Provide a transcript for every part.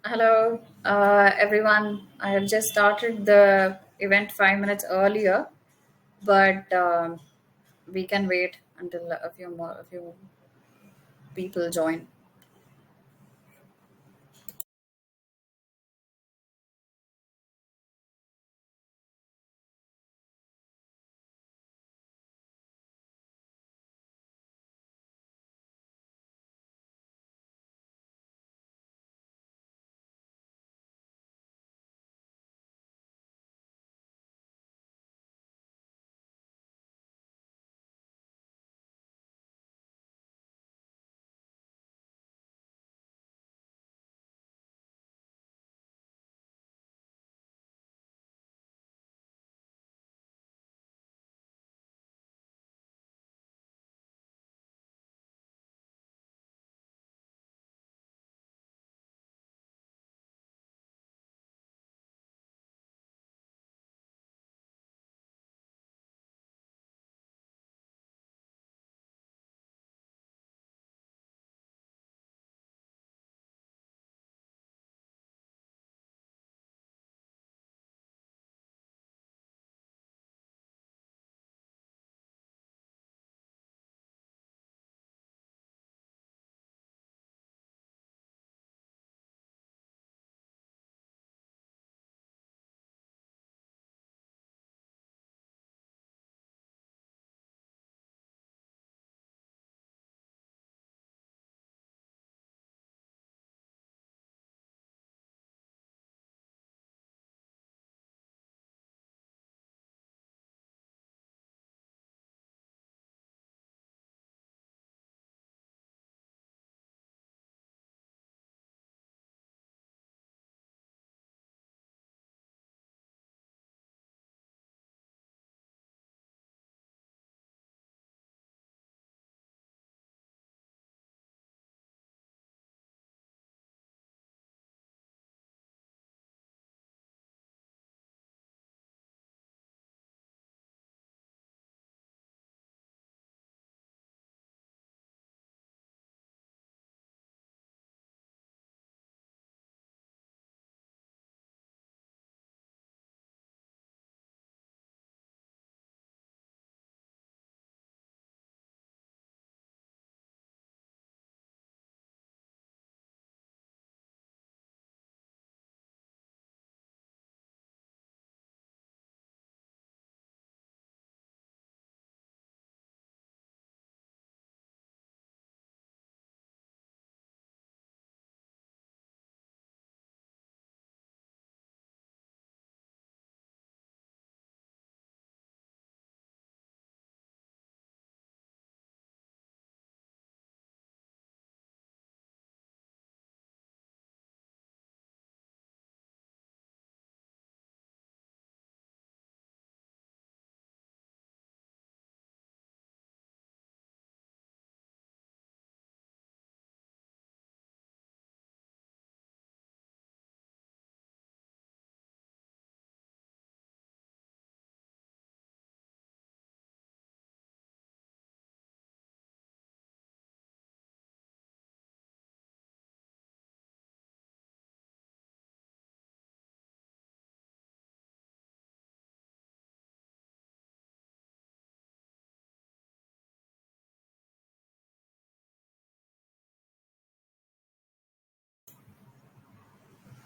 Hello, everyone. I have just started the event 5 minutes earlier, but we can wait until a few people join.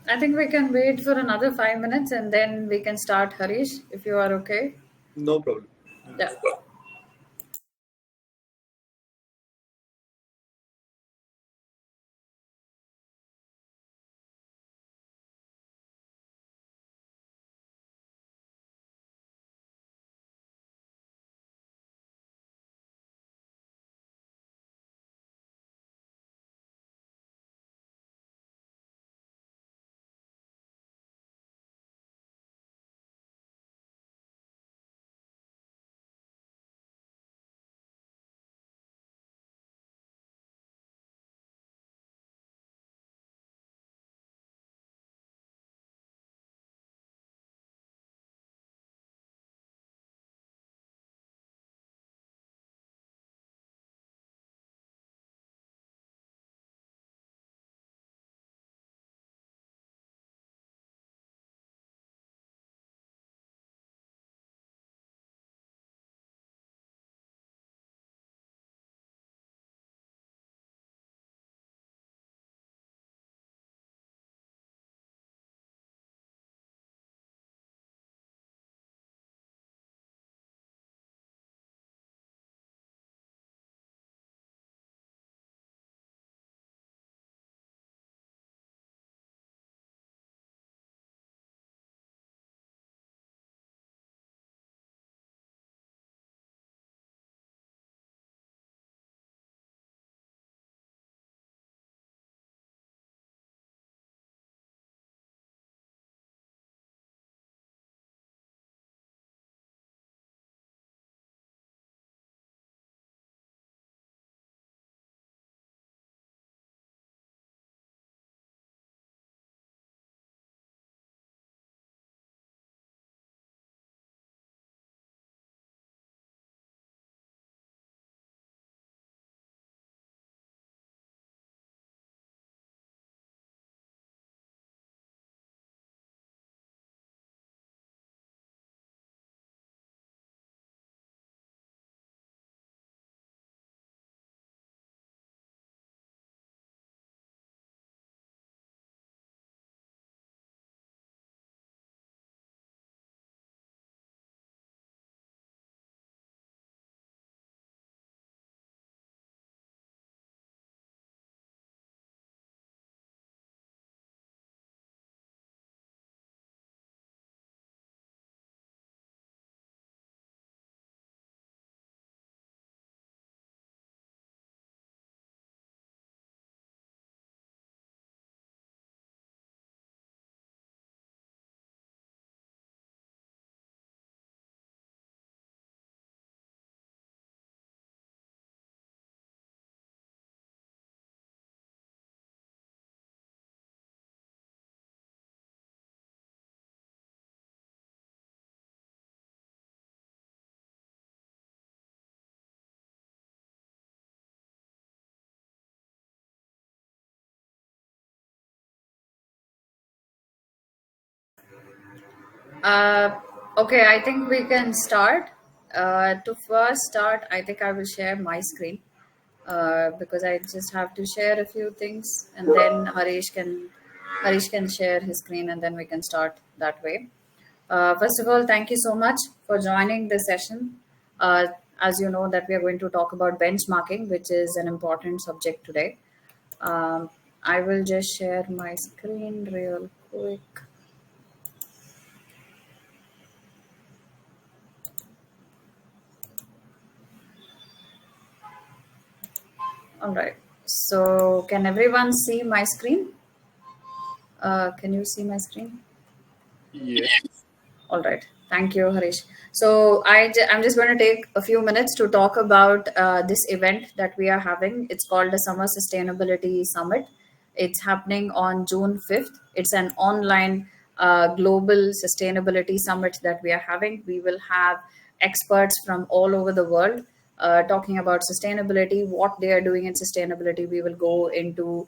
I think we can wait for another 5 minutes and then we can start, Harish, if you are okay. No problem. Yeah. Uh, okay, I think we can start. To first start, I think I will share my screen because I just have to share a few things, and then Harish can share his screen, and then we can start that way. First of all, thank you so much for joining this session. Uh, as you know, that we are going to talk about benchmarking, which is an important subject today. Um, I will just share my screen real quick. All right. So, can everyone see my screen? Can you see my screen? Yes. All right. Thank you, Harish. So I'm just going to take a few minutes to talk about this event that we are having. It's called the Summer Sustainability Summit. It's happening on June 5th. It's an online global sustainability summit that we are having. We will have experts from all over the world talking about sustainability, what they are doing in sustainability. We will go into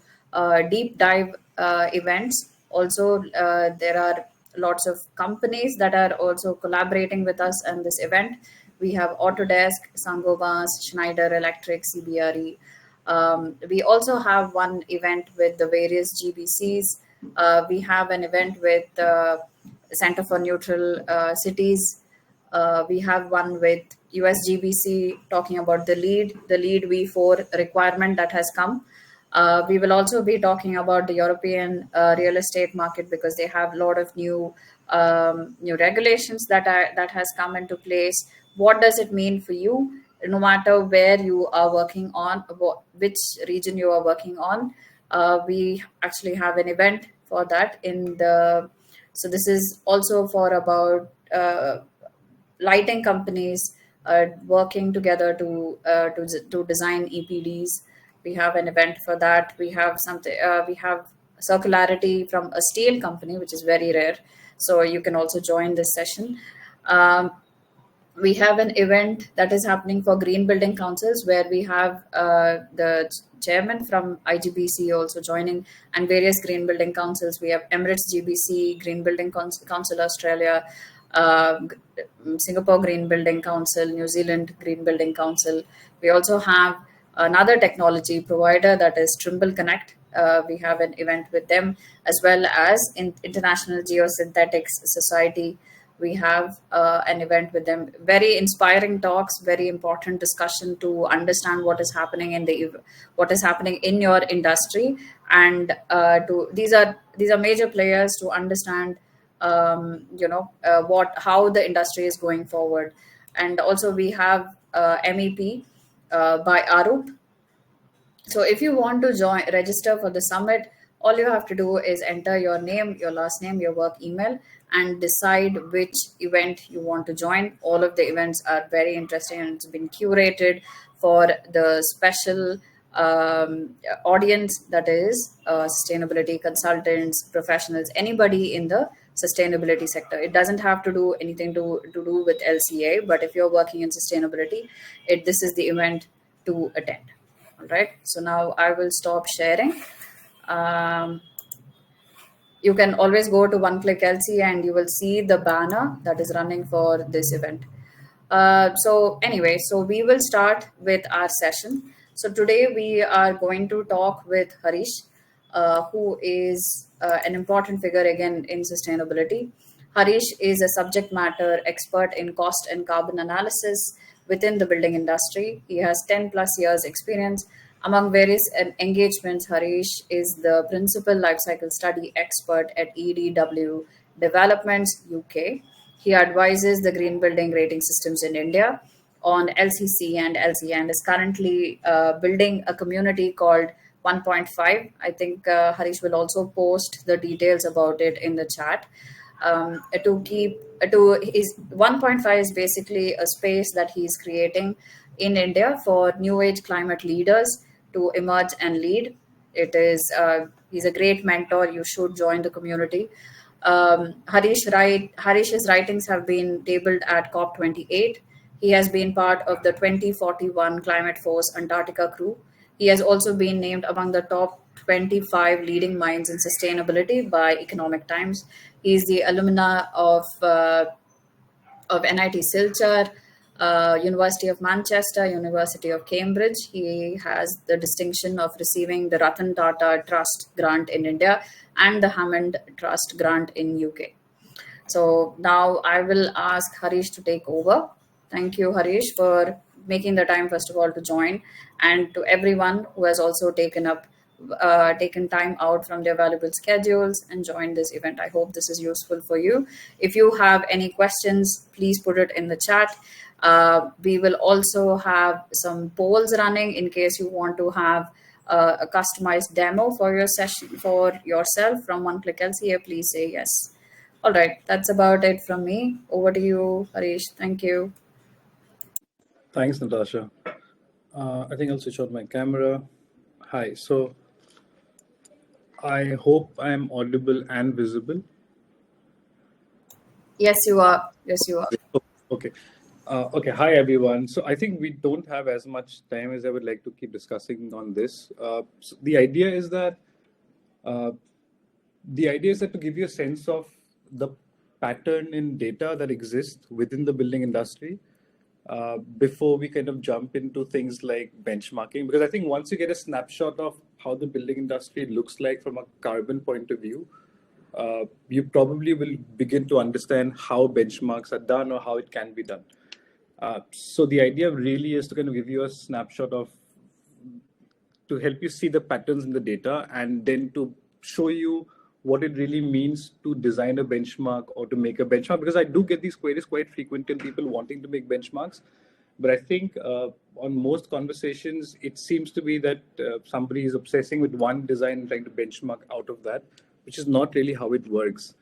deep dive events. Also, there are lots of companies that are also collaborating with us in this event. We have Autodesk, Sangobas, Schneider Electric, CBRE. We also have one event with the various GBCs. We have an event with Center for Neutral Cities. We have one with USGBC talking about the lead V4 requirement that has come. We will also be talking about the European real estate market because they have a lot of new regulations that has come into place. What does it mean for you? No matter where you are working on, which region you are working on, we actually have an event for that in the. So this is also for about lighting companies working together to design EPDs. We have an event for that. We have something. We have circularity from a steel company, which is very rare. So you can also join this session. Um, we have an event that is happening for green building councils where we have the chairman from IGBC also joining and various green building councils. We have Emirates GBC, Green Building Council Australia, uh, Singapore Green Building Council, New Zealand Green Building Council. We also have another technology provider that is Trimble Connect. We have an event with them as well as in International Geosynthetics Society. We have an event with them. Very inspiring talks, very important discussion to understand what is happening in your industry, and to these are major players to understand what how the industry is going forward. And also we have MEP by Arup. So if you want to register for the summit, all you have to do is enter your name, your last name, your work email, and decide which event you want to join. All of the events are very interesting and it's been curated for the special audience, that is sustainability consultants, professionals, anybody in the sustainability sector. It doesn't have to do anything to do with LCA, but if you're working in sustainability, this is the event to attend. All right, so now I will stop sharing. Um, you can always go to One Click LC and you will see the banner that is running for this event. So anyway, so we will start with our session. So today we are going to talk with Harish, who is an important figure again in sustainability. Harish is a subject matter expert in cost and carbon analysis within the building industry. He has 10 plus years experience. Among various engagements, Harish is the principal lifecycle study expert at ADW Developments, UK. He advises the green building rating systems in India on LCC and LC and is currently building a community called 1.5. I think Harish will also post the details about it in the chat. To keep to his 1.5 is basically a space that he's creating in India for new age climate leaders to emerge and lead. He's a great mentor. You should join the community. Harish's writings have been tabled at COP28. He has been part of the 2041 Climate Force Antarctica crew. He has also been named among the top 25 leading minds in sustainability by Economic Times. He's the alumna of NIT Silchar, University of Manchester, University of Cambridge. He has the distinction of receiving the Ratan Tata Trust grant in India and the Hammond Trust grant in UK. So now I will ask Harish to take over. Thank you, Harish, for making the time, first of all, to join, and to everyone who has also taken time out from their valuable schedules and joined this event. I hope this is useful for you. If you have any questions, please put it in the chat. We will also have some polls running in case you want to have a customized demo for your session for yourself from One Click LCA. Please say yes. All right, that's about it from me. Over to you, Harish. Thank you. Thanks, Natasha. I think I'll switch on my camera. Hi. So I hope I'm audible and visible. Yes, you are. Yes, you are. Okay. Okay. Hi, everyone. So I think we don't have as much time as I would like to keep discussing on this. So the idea is that to give you a sense of the pattern in data that exists within the building industry before we kind of jump into things like benchmarking. Because I think once you get a snapshot of how the building industry looks like from a carbon point of view, you probably will begin to understand how benchmarks are done or how it can be done. So the idea really is to kind of give you a snapshot to help you see the patterns in the data and then to show you what it really means to design a benchmark or to make a benchmark. Because I do get these queries quite frequently, people wanting to make benchmarks. But I think on most conversations, it seems to be that somebody is obsessing with one design and trying to benchmark out of that, which is not really how it works.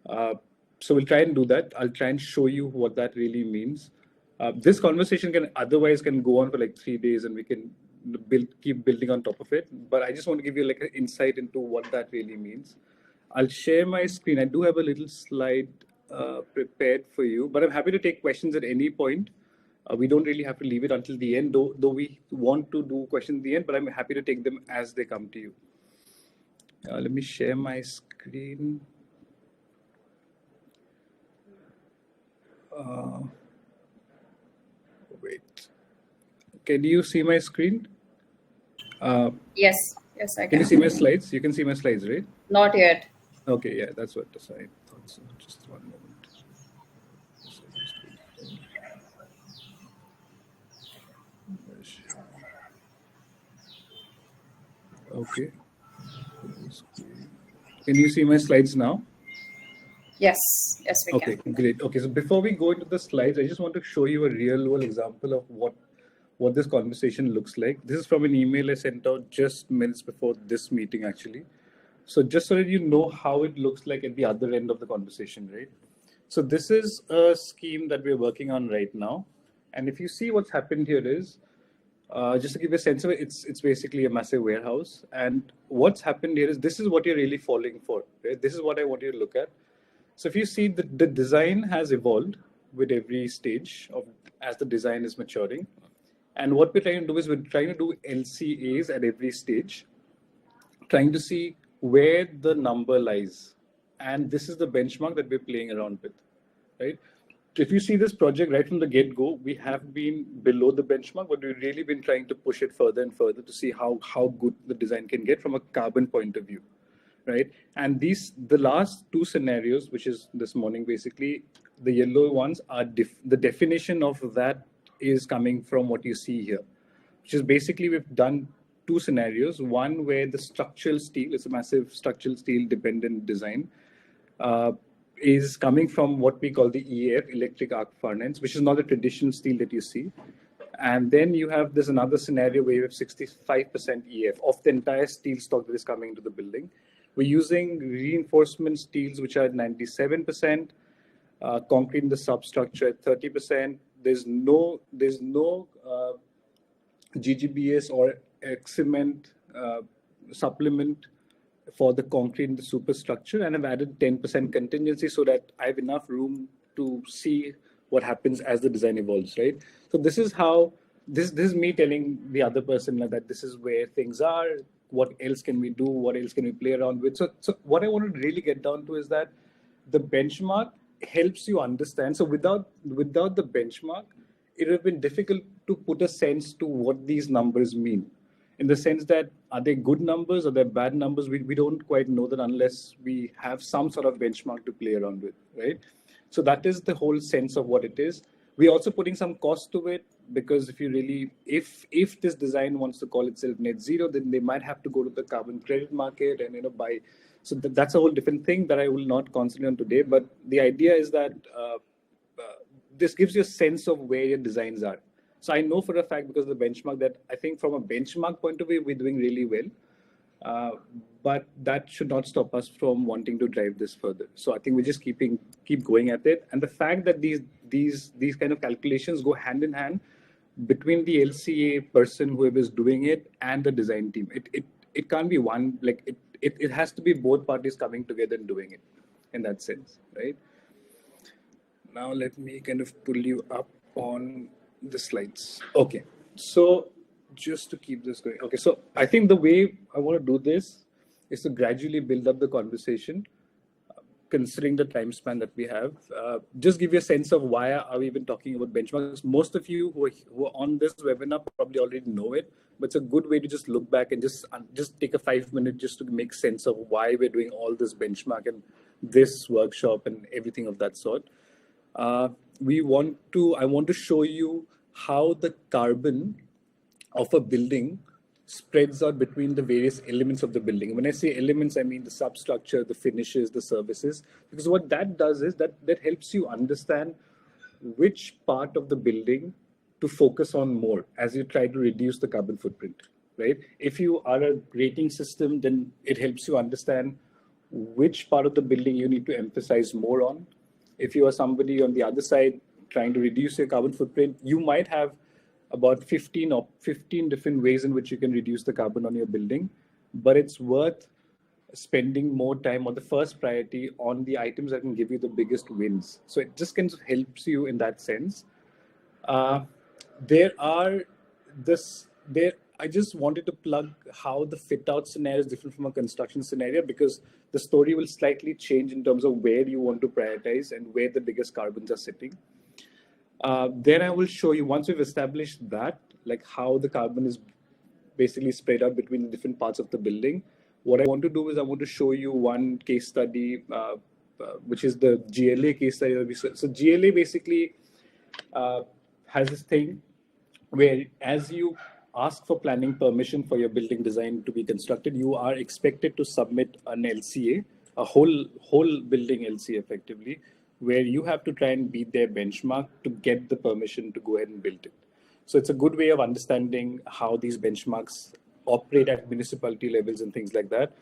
So we'll try and do that. I'll try and show you what that really means. This conversation can go on for like 3 days and we can keep building on top of it. But I just want to give you like an insight into what that really means. I'll share my screen. I do have a little slide prepared for you, but I'm happy to take questions at any point. We don't really have to leave it until the end, though we want to do questions at the end, but I'm happy to take them as they come to you. Let me share my screen. Wait. Can you see my screen? Yes, yes, I can. Can you see my slides? You can see my slides, right? Not yet. Okay, yeah, that's what I thought. So just one moment. Okay. Can you see my slides now? Yes, yes, we can. Okay, great. Okay, so before we go into the slides, I just want to show you a real-world example of what this conversation looks like. This is from an email I sent out just minutes before this meeting, actually. So just so that you know how it looks like at the other end of the conversation, right? So this is a scheme that we're working on right now. And if you see what's happened here is, just to give you a sense of it, it's basically a massive warehouse. And what's happened here is this is what you're really falling for. Right? This is what I want you to look at. So if you see the design has evolved with every stage as the design is maturing. And what we're trying to do is we're trying to do LCAs at every stage, trying to see where the number lies. And this is the benchmark that we're playing around with, right? If you see this project right from the get-go, we have been below the benchmark, but we've really been trying to push it further and further to see how good the design can get from a carbon point of view, right? And the last two scenarios, which is this morning, basically, the yellow ones are the definition of that is coming from what you see here, which is basically we've done two scenarios. One where the structural steel, it's a massive structural steel dependent design, is coming from what we call the EAF, electric arc furnace, which is not the traditional steel that you see. And then there's another scenario where you have 65% EAF of the entire steel stock that is coming into the building. We're using reinforcement steels, which are at 97%, concrete in the substructure at 30%. There's no GGBS or cement supplement for the concrete in the superstructure, and I've added 10% contingency so that I have enough room to see what happens as the design evolves, right? So this is how this is me telling the other person that this is where things are. What else can we do? What else can we play around with? So what I want to really get down to is that the benchmark helps you understand. So without the benchmark, it would have been difficult to put a sense to what these numbers mean. In the sense that, are they good numbers or they're bad numbers? We don't quite know that unless we have some sort of benchmark to play around with, right? So that is the whole sense of what it is. We're also putting some cost to it, because if you really, if this design wants to call itself net zero, then they might have to go to the carbon credit market and buy. So that's a whole different thing that I will not concentrate on today. But the idea is that this gives you a sense of where your designs are. So I know for a fact, because of the benchmark, that I think from a benchmark point of view, we're doing really well. But that should not stop us from wanting to drive this further. So I think we're just keep going at it. And the fact that these kind of calculations go hand in hand between the LCA person, whoever is doing it, and the design team. It can't be one, like it has to be both parties coming together and doing it in that sense, right? Now let me kind of pull you up on the slides. Okay, so just to keep this going. Okay, so I think the way I want to do this is to gradually build up the conversation, considering the time span that we have. Just give you a sense of why are we even talking about benchmarks. Most of you who are on this webinar probably already know it, but it's a good way to just look back and just take a 5 minute just to make sense of why we're doing all this benchmark and this workshop and everything of that sort. I want to show you how the carbon of a building spreads out between the various elements of the building. When I say elements, I mean the substructure, the finishes, the services, because what that does is that helps you understand which part of the building to focus on more as you try to reduce the carbon footprint, right? If you are a rating system, then it helps you understand which part of the building you need to emphasize more on. If you are somebody on the other side trying to reduce your carbon footprint, you might have about 15 different ways in which you can reduce the carbon on your building, but it's worth spending more time on the first priority on the items that can give you the biggest wins. So it just kind of helps you in that sense. I just wanted to plug how the fit out scenario is different from a construction scenario, because the story will slightly change in terms of where you want to prioritize and where the biggest carbons are sitting. Then I will show you, once we've established that, like how the carbon is basically spread out between the different parts of the building. What I want to do is I want to show you one case study, which is the GLA case study that we saw. So GLA basically has this thing where, as you ask for planning permission for your building design to be constructed, you are expected to submit an LCA, a whole building LCA effectively, where you have to try and beat their benchmark to get the permission to go ahead and build it. So it's a good way of understanding how these benchmarks operate at municipality levels and things like that.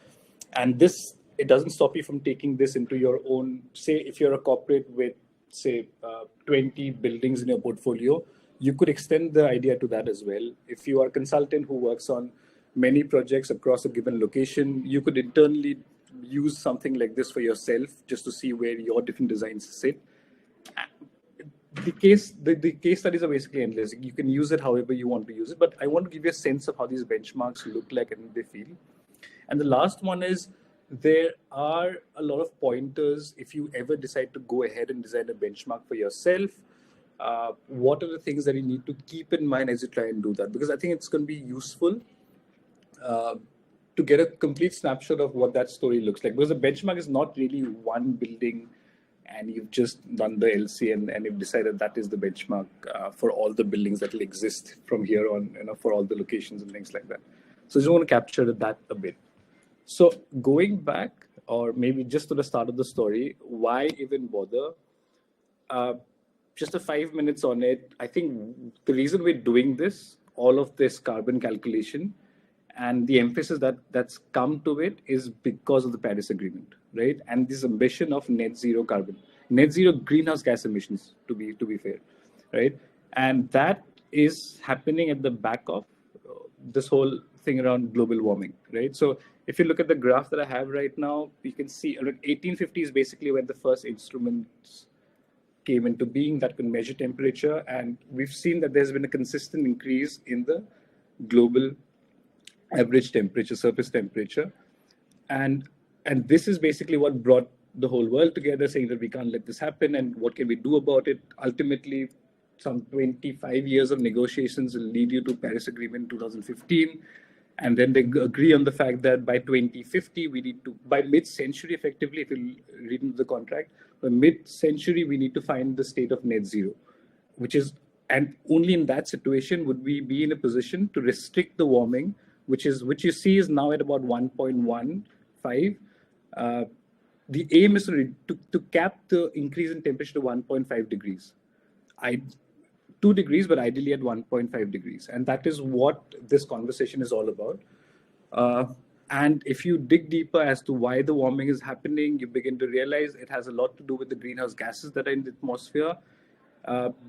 And this, it doesn't stop you from taking this into your own, say, if you're a corporate with, say, 20 buildings in your portfolio, you could extend the idea to that as well. If you are a consultant who works on many projects across a given location, you could internally use something like this for yourself, just to see where your different designs sit. The case studies are basically endless. You can use it however you want to use it, but I want to give you a sense of how these benchmarks look like and they feel. And the last one is, there are a lot of pointers if you ever decide to go ahead and design a benchmark for yourself. What are the things that you need to keep in mind as you try and do that? Because I think it's going to be useful to get a complete snapshot of what that story looks like. Because the benchmark is not really one building and you've just done the LC and you've decided that is the benchmark for all the buildings that will exist from here on, for all the locations and things like that. So I just want to capture that a bit. So going back, or maybe just to the start of the story, why even bother? Just a 5 minutes on it. I think the reason we're doing this, all of this carbon calculation, and the emphasis that's come to it is because of the Paris Agreement, right? And this ambition of net zero carbon, net zero greenhouse gas emissions, to be fair, right? And that is happening at the back of this whole thing around global warming, right? So if you look at the graph that I have right now, you can see 1850 is basically when the first instruments came into being that can measure temperature, and we've seen that there's been a consistent increase in the global average temperature, surface temperature, and this is basically what brought the whole world together, saying that we can't let this happen and what can we do about it. Ultimately, some 25 years of negotiations will lead you to Paris Agreement 2015. And then they agree on the fact that by 2050, we need to, by mid-century, effectively, if you read into the contract, by mid-century, we need to find the state of net zero, which is, and only in that situation would we be in a position to restrict the warming, which you see is now at about 1.15. The aim is to cap the increase in temperature to 1.5 degrees. 2 degrees, but ideally at 1.5 degrees. And that is what this conversation is all about. And if you dig deeper as to why the warming is happening, you begin to realize it has a lot to do with the greenhouse gases that are in the atmosphere.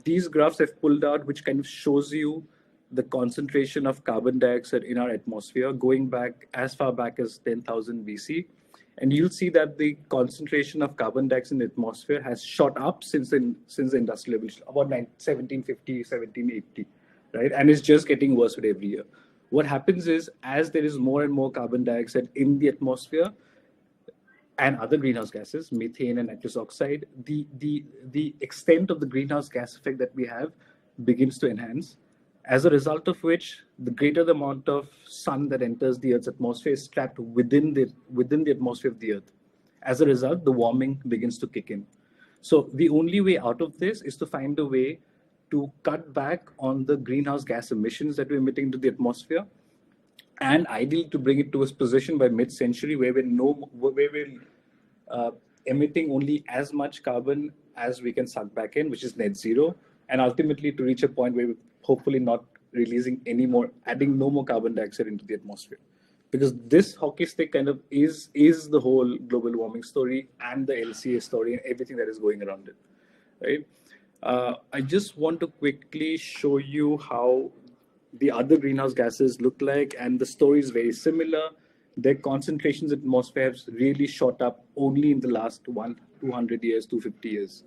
These graphs I've pulled out, which kind of shows you the concentration of carbon dioxide in our atmosphere, going back as far back as 10,000 BC. And you'll see that the concentration of carbon dioxide in the atmosphere has shot up since the industrial revolution, about 1750, 1780, right? And it's just getting worse with every year. What happens is, as there is more and more carbon dioxide in the atmosphere and other greenhouse gases, methane and nitrous oxide, the extent of the greenhouse gas effect that we have begins to enhance. As a result of which, the greater the amount of sun that enters the Earth's atmosphere is trapped within the atmosphere of the Earth. As a result, the warming begins to kick in. So the only way out of this is to find a way to cut back on the greenhouse gas emissions that we're emitting into the atmosphere, and ideally to bring it to a position by mid-century where we're emitting only as much carbon as we can suck back in, which is net zero, and ultimately to reach a point where we're hopefully not releasing any more, adding no more carbon dioxide into the atmosphere. Because this hockey stick kind of is the whole global warming story and the LCA story and everything that is going around it, right? I just want to quickly show you how the other greenhouse gases look like, and the story is very similar. Their concentrations in the atmosphere have really shot up only in the last 200 years, 250 years.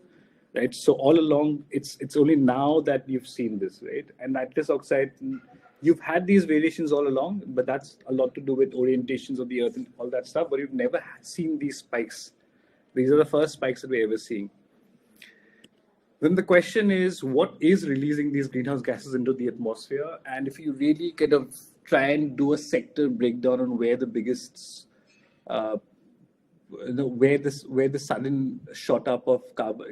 Right, so all along, it's only now that you've seen this, right? And nitrous oxide, you've had these variations all along, but that's a lot to do with orientations of the Earth and all that stuff. But you've never seen these spikes. These are the first spikes that we're ever seeing. Then the question is, what is releasing these greenhouse gases into the atmosphere? And if you really kind of try and do a sector breakdown on where the biggest where the sudden shot up of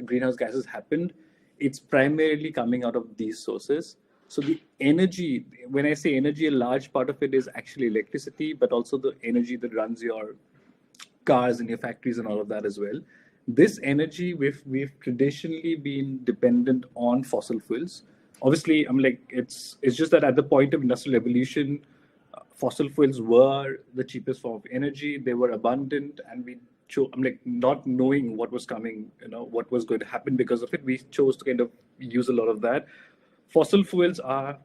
greenhouse gases happened, it's primarily coming out of these sources. So the energy, when I say energy, a large part of it is actually electricity, but also the energy that runs your cars and your factories and all of that as well. This energy, we've traditionally been dependent on fossil fuels. Obviously, it's just that at the point of industrial revolution, fossil fuels were the cheapest form of energy. They were abundant, and not knowing what was coming, what was going to happen because of it, we chose to kind of use a lot of that. Fossil fuels are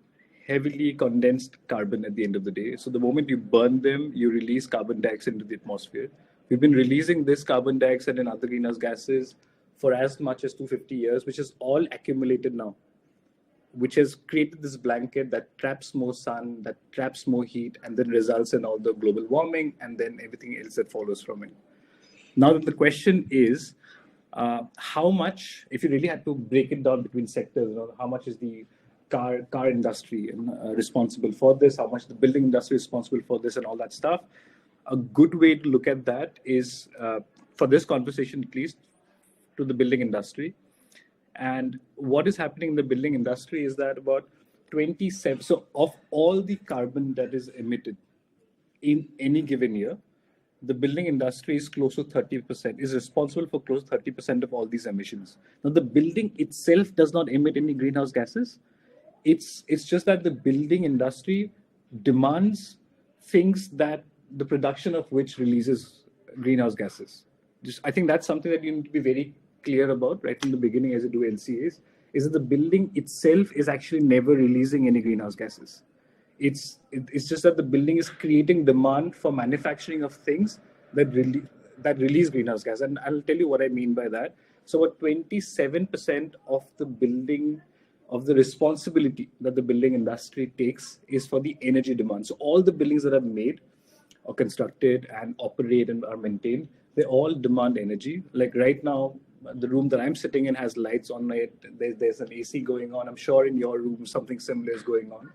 heavily condensed carbon at the end of the day. So the moment you burn them, you release carbon dioxide into the atmosphere. We've been releasing this carbon dioxide and other greenhouse gases for as much as 250 years, which is all accumulated now, which has created this blanket that traps more sun, that traps more heat, and then results in all the global warming and then everything else that follows from it. Now the question is, how much, if you really had to break it down between sectors, how much is the car industry responsible for this, how much the building industry is responsible for this and all that stuff. A good way to look at that is, for this conversation at least, to the building industry. And what is happening in the building industry is that about 27, so of all the carbon that is emitted in any given year, the building industry is close to 30%, is responsible for close to 30% of all these emissions. Now, the building itself does not emit any greenhouse gases. It's just that the building industry demands things that the production of which releases greenhouse gases. I think that's something that you need to be very clear about right from the beginning as you do LCAs, is that the building itself is actually never releasing any greenhouse gases. It's just that the building is creating demand for manufacturing of things that release greenhouse gas. And I'll tell you what I mean by that. So about 27% of the responsibility that the building industry takes is for the energy demand. So all the buildings that are made or constructed and operate and are maintained, they all demand energy. Like right now, the room that I'm sitting in has lights on it. There's an AC going on. I'm sure in your room something similar is going on.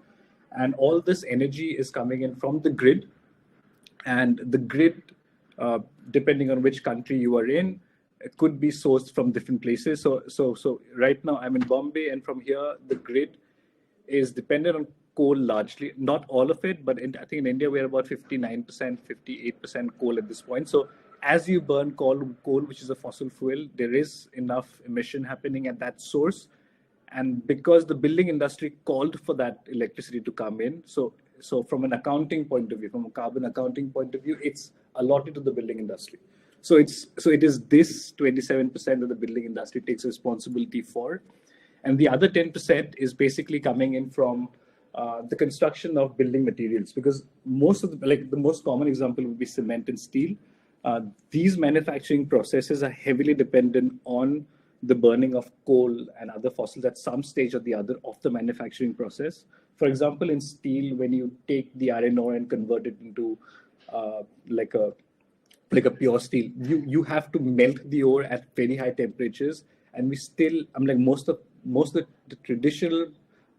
And all this energy is coming in from the grid. And the grid, depending on which country you are in, it could be sourced from different places. So right now I'm in Bombay, and from here the grid is dependent on coal largely, not all of it, but I think in India we're about 59%, 58% coal at this point. So as you burn coal, which is a fossil fuel, there is enough emission happening at that source. And because the building industry called for that electricity to come in, so from an accounting point of view, from a carbon accounting point of view, it's allotted to the building industry. So it is this 27% that the building industry takes responsibility for, and the other 10% is basically coming in from the construction of building materials, because most of the most common example would be cement and steel. These manufacturing processes are heavily dependent on the burning of coal and other fossils at some stage or the other of the manufacturing process. For example, in steel, when you take the iron ore and convert it into uh, like a like a pure steel, you have to melt the ore at very high temperatures. And we still, I'm like most of the traditional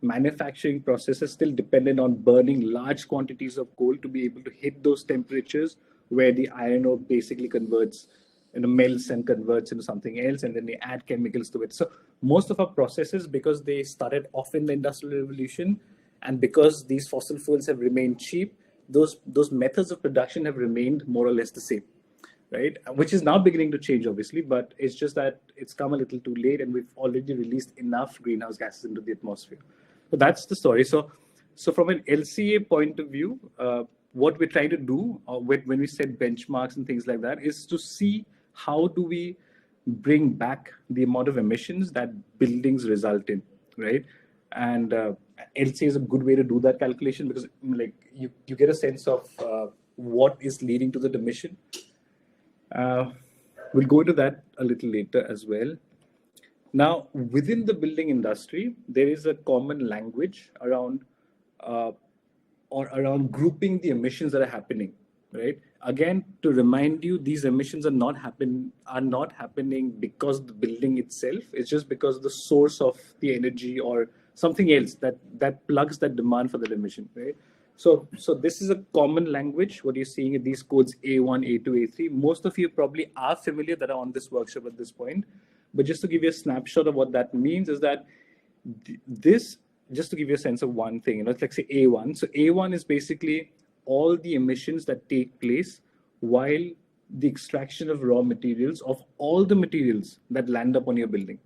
manufacturing processes still dependent on burning large quantities of coal to be able to hit those temperatures where the iron ore basically converts, melts and converts into something else, and then they add chemicals to it. So most of our processes, because they started off in the industrial revolution, and because these fossil fuels have remained cheap, those methods of production have remained more or less the same, right? Which is now beginning to change, obviously, but it's just that it's come a little too late, and we've already released enough greenhouse gases into the atmosphere. So that's the story. So from an LCA point of view, what we're trying to do when we set benchmarks and things like that is to see how do we bring back the amount of emissions that buildings result in, right? And LCA is a good way to do that calculation, because like you get a sense of what is leading to the emission. Uh, we'll go into that a little later as well. Now, within the building industry, there is a common language around uh, or around grouping the emissions that are happening, right? Again, to remind you, these emissions are not happening because of the building itself. It's just because the source of the energy or something else that plugs that demand for that emission, right? So this is a common language. What you're seeing in these codes A1, A2, A3. Most of you probably are familiar that are on this workshop at this point. But just to give you a snapshot of what that means is that this, just to give you a sense of one thing, it's like say A1. So A1 is basically all the emissions that take place while the extraction of raw materials, of all the materials that land up on your building.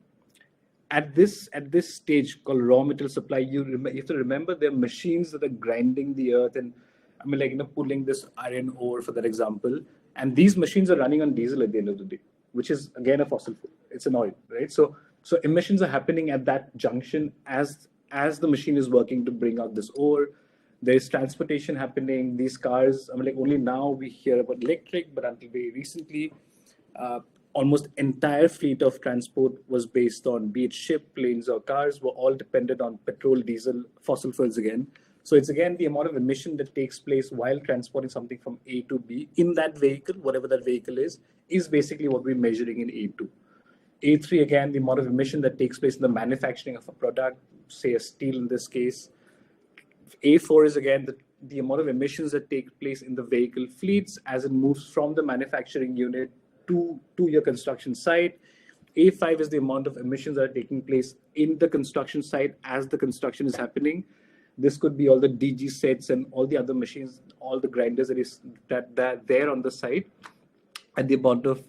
At this stage called raw material supply, you have to remember there are machines that are grinding the earth, and pulling this iron ore, for that example. And these machines are running on diesel at the end of the day, which is again a fossil fuel. It's an oil, right? So emissions are happening at that junction as the machine is working to bring out this ore. There is transportation happening. These cars, only now we hear about electric, but until very recently, almost entire fleet of transport was based on, be it ship, planes, or cars, were all dependent on petrol, diesel, fossil fuels again. So it's again the amount of emission that takes place while transporting something from A to B in that vehicle, whatever that vehicle is basically what we're measuring in A2. A3, again, the amount of emission that takes place in the manufacturing of a product, say a steel in this case. A4 is again the amount of emissions that take place in the vehicle fleets as it moves from the manufacturing unit to your construction site. A5 is the amount of emissions that are taking place in the construction site as the construction is happening. This could be all the DG sets and all the other machines, all the grinders that are there on the site, and the amount of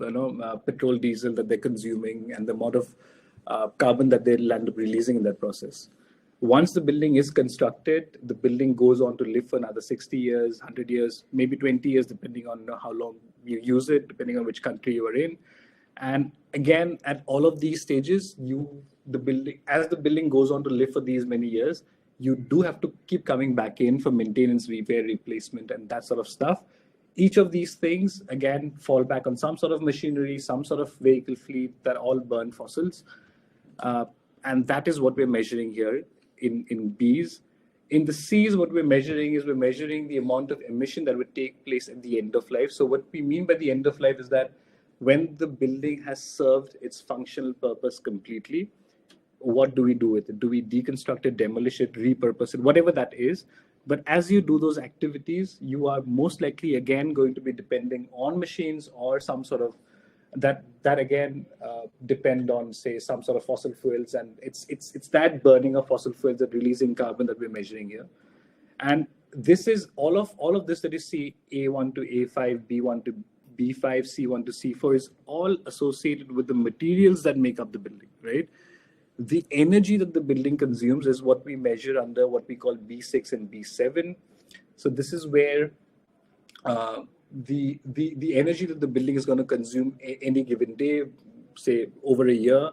petrol, diesel that they're consuming, and the amount of carbon that they'll end up releasing in that process. Once the building is constructed, the building goes on to live for another 60 years, 100 years, maybe 20 years, depending on how long you use it, depending on which country you are in. And again, at all of these stages, as the building goes on to live for these many years, you do have to keep coming back in for maintenance, repair, replacement, and that sort of stuff. Each of these things, again, fall back on some sort of machinery, some sort of vehicle fleet that all burn fossils. And that is what we're measuring here in Bs. In the Cs, what we're measuring the amount of emission that would take place at the end of life. So what we mean by the end of life is that when the building has served its functional purpose completely, what do we do with it? Do we deconstruct it, demolish it, repurpose it, whatever that is? But as you do those activities, you are most likely again going to be depending on machines or some sort of that again depend on, say, some sort of fossil fuels, and it's that burning of fossil fuels that releasing carbon that we're measuring here. And this is all of this that you see, A1 to A5, B1 to B5, C1 to C4, is all associated with the materials that make up the building, right? The energy that the building consumes is what we measure under what we call B6 and B7. So this is where the energy that the building is going to consume any given day, say over a year,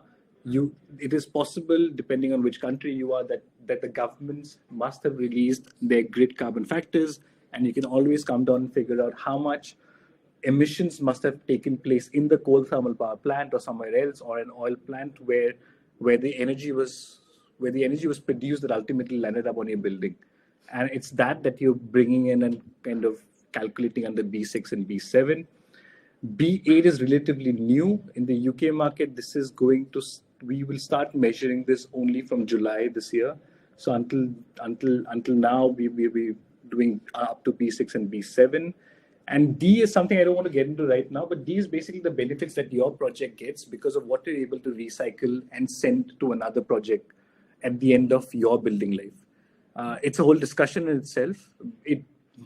it is possible, depending on which country you are, that the governments must have released their grid carbon factors, and you can always come down and figure out how much emissions must have taken place in the coal thermal power plant or somewhere else, or an oil plant where the energy was produced that ultimately landed up on your building. And it's that you're bringing in and kind of calculating under B6 and B7. B8 is relatively new in the UK market. This is we will start measuring this only from July this year. So until now, we will be doing up to B6 and B7. And D is something I don't want to get into right now, but D is basically the benefits that your project gets because of what you're able to recycle and send to another project at the end of your building life. It's a whole discussion in itself.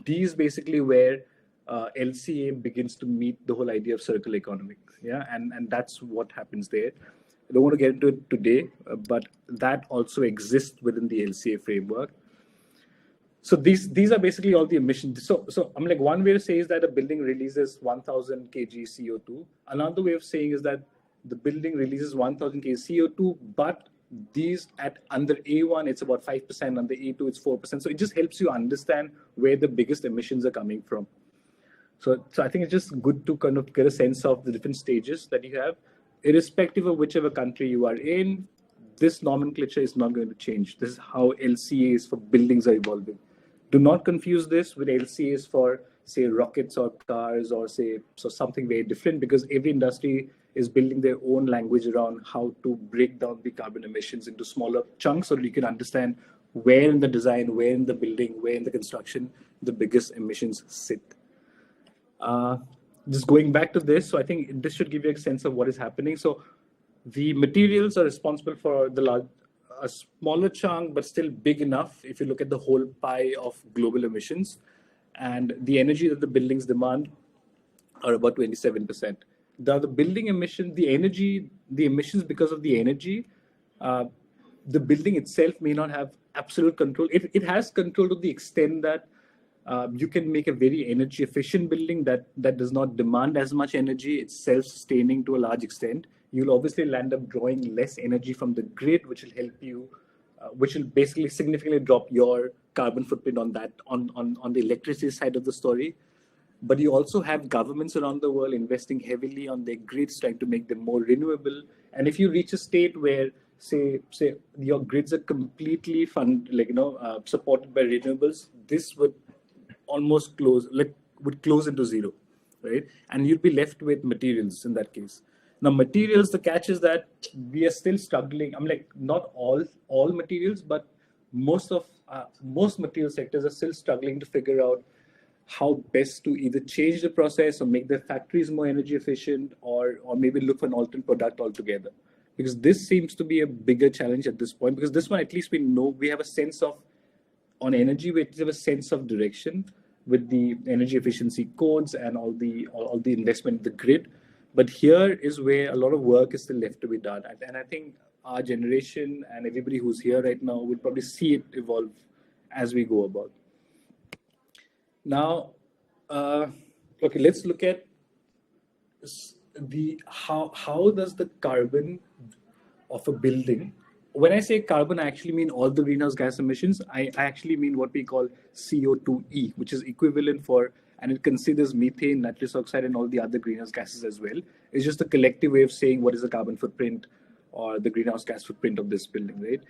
D is basically where LCA begins to meet the whole idea of circular economics. Yeah, and that's what happens there. I don't want to get into it today, but that also exists within the LCA framework. So these are basically all the emissions. So I'm like, one way to say is that a building releases 1,000 kg CO2. Another way of saying is that the building releases 1,000 kg CO2, but these at under A1 it's about 5%, under A2 it's 4%. So it just helps you understand where the biggest emissions are coming from. So I think it's just good to kind of get a sense of the different stages that you have, irrespective of whichever country you are in. This nomenclature is not going to change. This is how LCAs for buildings are evolving. Do not confuse this with LCAs for, say, rockets or cars or something very different, because every industry is building their own language around how to break down the carbon emissions into smaller chunks so that you can understand where in the design, where in the building, where in the construction the biggest emissions sit. Just going back to this, so I think this should give you a sense of what is happening. So the materials are responsible for a smaller chunk, but still big enough if you look at the whole pie of global emissions. And the energy that the buildings demand are about 27%. The building emission, the emissions because of the energy, the building itself may not have absolute control. It has control to the extent that you can make a very energy efficient building that does not demand as much energy. It's self-sustaining to a large extent. You'll obviously land up drawing less energy from the grid, which will help you, which will basically significantly drop your carbon footprint on the electricity side of the story. But you also have governments around the world investing heavily on their grids, trying to make them more renewable. And if you reach a state where, say your grids are completely supported by renewables, this would almost close into zero, right? And you'd be left with materials in that case. Now, materials, the catch is that we are still struggling. I'm like, not all materials, but most material sectors are still struggling to figure out how best to either change the process or make their factories more energy efficient, or maybe look for an alternate product altogether. Because this seems to be a bigger challenge at this point, because this one, at least we know, we have a sense of, on energy, we have a sense of direction with the energy efficiency codes and all the investment in the grid. But here is where a lot of work is still left to be done. And I think our generation and everybody who's here right now will probably see it evolve as we go about. Now, okay, let's look at how does the carbon of a building. When I say carbon, I actually mean all the greenhouse gas emissions. I actually mean what we call CO2e, which is equivalent for, and it considers methane, nitrous oxide, and all the other greenhouse gases as well. It's just a collective way of saying what is the carbon footprint or the greenhouse gas footprint of this building, right?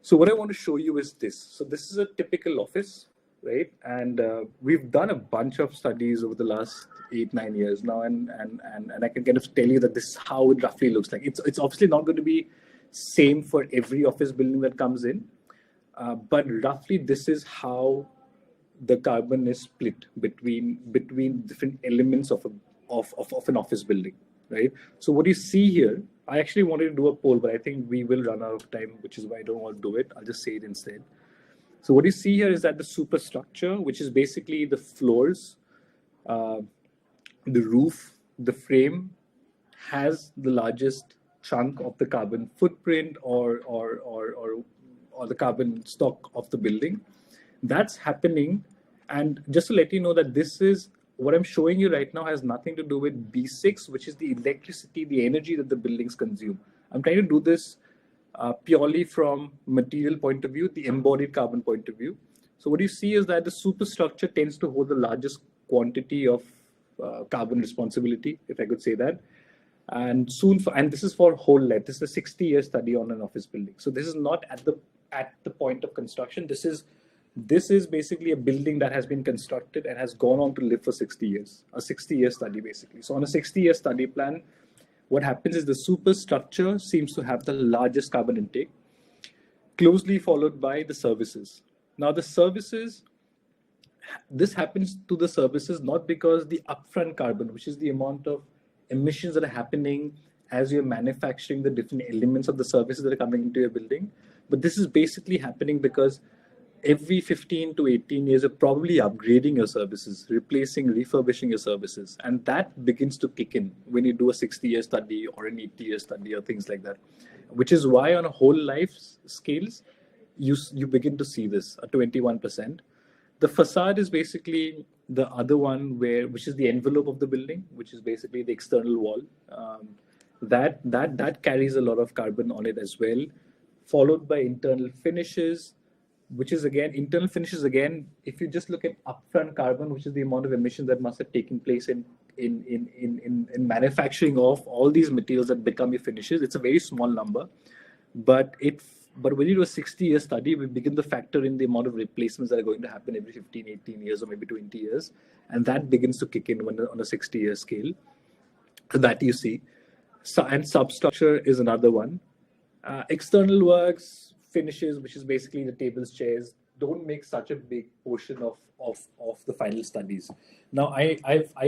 So what I want to show you is this. So this is a typical office. right? And we've done a bunch of studies over the last 8, 9 years now, and I can kind of tell you that this is how it roughly looks like. It's obviously not going to be same for every office building that comes in, but roughly this is how the carbon is split between different elements of an office building, right? So what you see here, I actually wanted to do a poll, but I think we will run out of time, which is why I don't want to do it. I'll just say it instead. So what you see here is that the superstructure, which is basically the floors, uh, the roof, the frame, has the largest chunk of the carbon footprint or the carbon stock of the building. That's happening. And just to let you know that this is what I'm showing you right now has nothing to do with B6, which is the electricity, the energy that the buildings consume. I'm trying to do this purely from material point of view, the embodied carbon point of view. So what you see is that the superstructure tends to hold the largest quantity of carbon responsibility, if I could say that. And and this is for whole life. This is a 60-year study on an office building. So this is not at the point of construction. This is basically a building that has been constructed and has gone on to live for 60 years, a 60-year study basically. So on a 60-year study plan, what happens is the superstructure seems to have the largest carbon intake, closely followed by the services. Now the services, this happens to the services not because the upfront carbon, which is the amount of emissions that are happening as you're manufacturing the different elements of the services that are coming into your building, but this is basically happening because every 15 to 18 years, you're probably upgrading your services, replacing, refurbishing your services. And that begins to kick in when you do a 60-year study or an 80-year study or things like that, which is why on a whole life scales, you begin to see this, a 21%. The facade is basically the other one which is the envelope of the building, which is basically the external wall. That carries a lot of carbon on it as well, followed by internal finishes, which is again, internal finishes again, if you just look at upfront carbon, which is the amount of emissions that must have taken place in manufacturing of all these materials that become your finishes, it's a very small number. But when you do a 60-year study, we begin to factor in the amount of replacements that are going to happen every 15, 18 years or maybe 20 years. And that begins to kick in on a 60-year scale. So that you see. And substructure is another one. External works, finishes, which is basically the tables, chairs, don't make such a big portion of the final studies. Now, I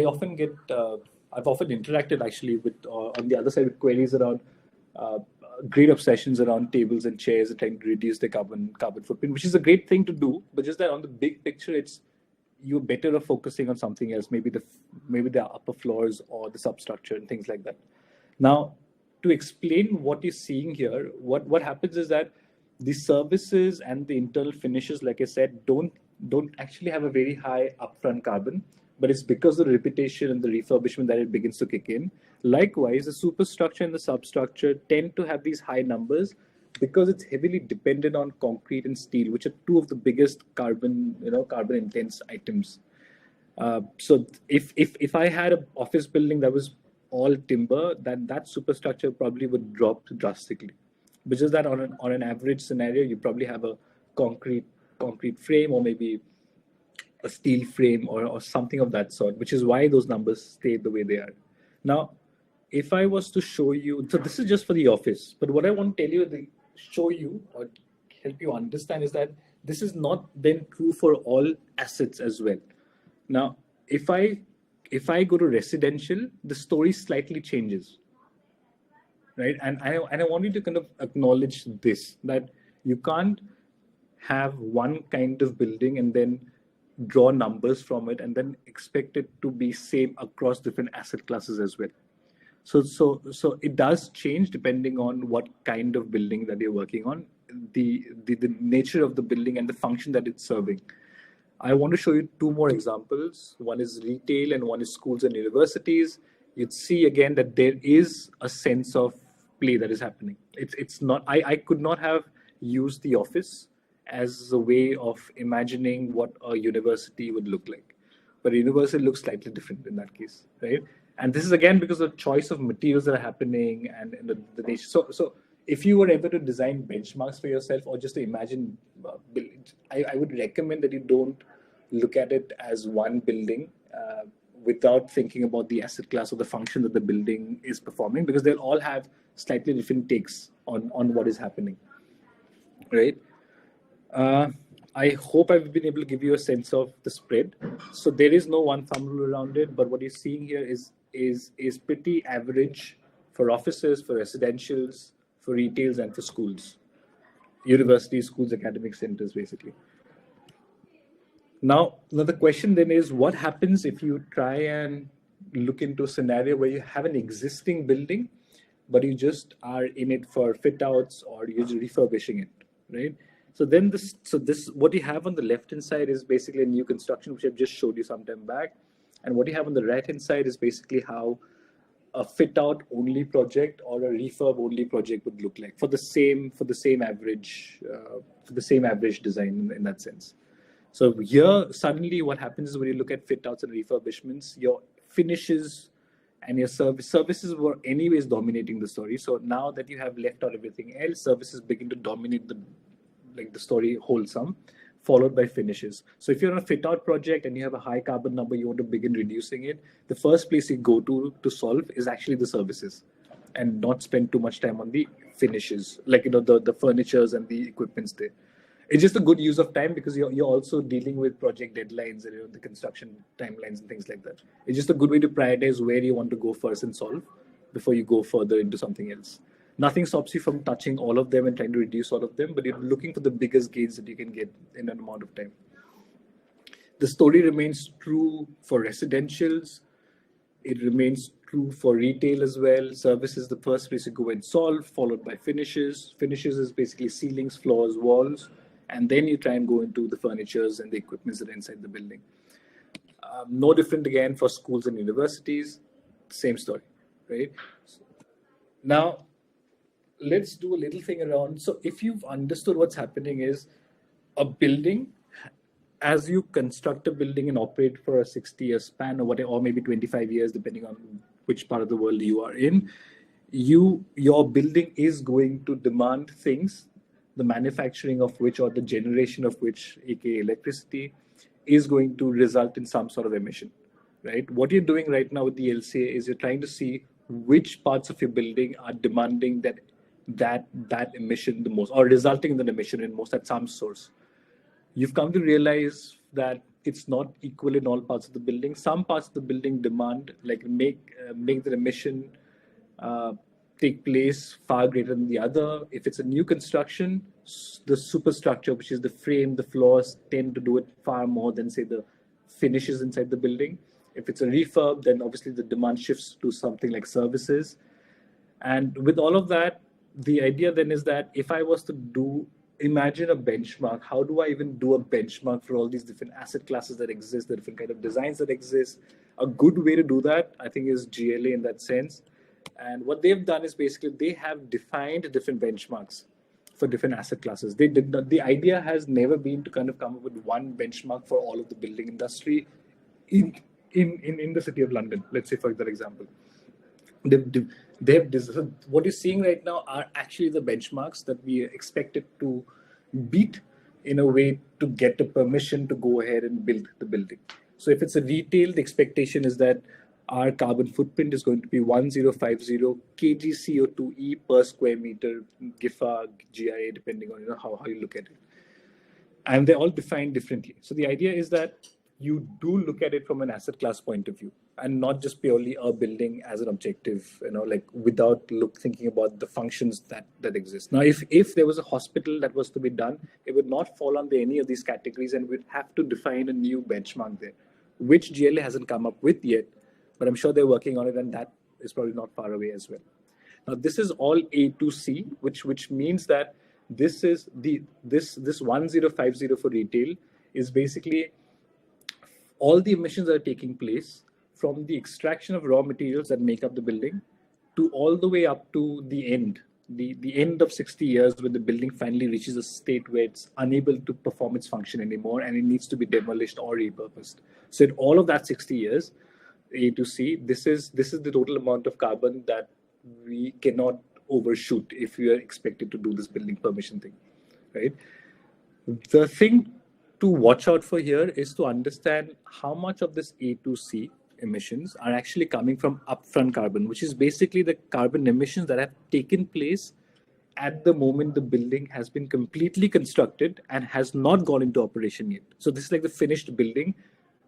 often get, I've often interacted actually with, on the other side with queries around great obsessions around tables and chairs and trying to reduce the carbon footprint, which is a great thing to do, but just that on the big picture, you're better off focusing on something else, maybe the upper floors or the substructure and things like that. Now, to explain what you're seeing here, what happens is that the services and the internal finishes, like I said, don't actually have a very high upfront carbon, but it's because of the repetition and the refurbishment that it begins to kick in. Likewise, the superstructure and the substructure tend to have these high numbers because it's heavily dependent on concrete and steel, which are two of the biggest carbon intense items. So if I had an office building that was all timber, then that superstructure probably would drop drastically. Which is that on an average scenario, you probably have a concrete frame or maybe a steel frame or something of that sort, which is why those numbers stay the way they are. Now, if I was to show you, so this is just for the office, but what I want to tell you, show you or help you understand is that this is not then true for all assets as well. Now, if I go to residential, the story slightly changes, right? And I want you to kind of acknowledge this, that you can't have one kind of building and then draw numbers from it and then expect it to be same across different asset classes as well. So it does change depending on what kind of building that you're working on, the nature of the building and the function that it's serving. I want to show you two more examples. One is retail and one is schools and universities. You'd see again that there is a sense of play that is happening. It's not, I could not have used the office as a way of imagining what a university would look like. But a university looks slightly different in that case, right? And this is again because of the choice of materials that are happening and the nature. So if you were ever to design benchmarks for yourself or just to imagine, I would recommend that you don't look at it as one building without thinking about the asset class or the function that the building is performing, because they'll all have slightly different takes on what is happening, right? Uh, I hope I've been able to give you a sense of the spread. So there is no one thumb rule around it, but what you're seeing here is pretty average for offices, for residentials, for retails, and for schools, universities, schools, academic centers, basically. Now the question then is, what happens if you try and look into a scenario where you have an existing building, but you just are in it for fit outs or you're just refurbishing it, right? So this what you have on the left hand side is basically a new construction, which I've just showed you some time back, and what you have on the right hand side is basically how a fit out only project or a refurb only project would look like for the same average design in that sense. So here, suddenly what happens is when you look at fit outs and refurbishments, your finishes and your services were anyways dominating the story. So now that you have left out everything else, services begin to dominate the story wholesome, followed by finishes. So if you're on a fit out project and you have a high carbon number, you want to begin reducing it, the first place you go to solve is actually the services, and not spend too much time on the finishes, like the furnitures and the equipments there. It's just a good use of time, because you're also dealing with project deadlines and the construction timelines and things like that. It's just a good way to prioritize where you want to go first and solve before you go further into something else. Nothing stops you from touching all of them and trying to reduce all of them, but you're looking for the biggest gains that you can get in an amount of time. The story remains true for residentials. It remains true for retail as well. Service is the first place you go and solve, followed by finishes. Finishes is basically ceilings, floors, walls, and then you try and go into the furnitures and the equipments that are inside the building. No different again for schools and universities. Same story, right? Now, let's do a little thing around. So if you've understood what's happening is a building, as you construct a building and operate for a 60-year span or whatever, or maybe 25 years, depending on which part of the world you are in, your building is going to demand things, the manufacturing of which or the generation of which, aka electricity, is going to result in some sort of emission, right? What you're doing right now with the LCA is you're trying to see which parts of your building are demanding that emission the most, or resulting in the emission in most at some source. You've come to realize that it's not equal in all parts of the building. Some parts of the building demand, like make the emission take place far greater than the other. If it's a new construction, the superstructure, which is the frame, the floors, tend to do it far more than, say, the finishes inside the building. If it's a refurb, then obviously the demand shifts to something like services. And with all of that, the idea then is that if I was to imagine a benchmark, how do I even do a benchmark for all these different asset classes that exist, the different kind of designs that exist? A good way to do that, I think, is GLA in that sense. And what they've done is basically they have defined different benchmarks for different asset classes. They did not, the idea has never been to kind of come up with one benchmark for all of the building industry in the city of London, let's say, for that example. So what you're seeing right now are actually the benchmarks that we are expected to beat in a way to get the permission to go ahead and build the building. So if it's a retail, the expectation is that our carbon footprint is going to be 1050 kg CO2e per square meter, GIFA, GIA, depending on how you look at it. And they're all defined differently. So the idea is that you do look at it from an asset class point of view, and not just purely a building as an objective, like without thinking about the functions that exist. Now, if there was a hospital that was to be done, it would not fall under any of these categories, and we'd have to define a new benchmark there, which GLA hasn't come up with yet, but I'm sure they're working on it, and that is probably not far away as well. Now, this is all A to C, which means that this 1050 for retail is basically all the emissions that are taking place from the extraction of raw materials that make up the building to all the way up to the end, the end of 60 years, when the building finally reaches a state where it's unable to perform its function anymore and it needs to be demolished or repurposed. So in all of that 60 years, A to C, this is the total amount of carbon that we cannot overshoot if we are expected to do this building permission thing, right? The thing to watch out for here is to understand how much of this A2C emissions are actually coming from upfront carbon, which is basically the carbon emissions that have taken place at the moment the building has been completely constructed and has not gone into operation yet. So this is like the finished building.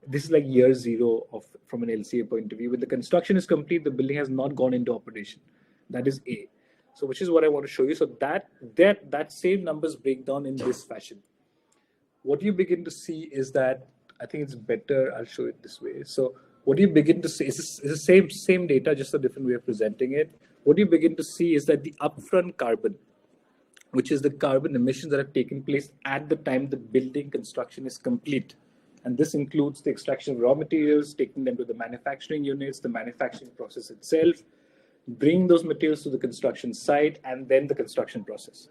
This is like year zero of from an LCA point of view. When the construction is complete, the building has not gone into operation. That is A. So which is what I want to show you. So that same numbers break down in this fashion. What you begin to see is that I think it's better. I'll show it this way. So what you begin to see is the same data, just a different way of presenting it. What you begin to see is that the upfront carbon, which is the carbon emissions that have taken place at the time the building construction is complete. And this includes the extraction of raw materials, taking them to the manufacturing units, the manufacturing process itself, bring those materials to the construction site, and then the construction process.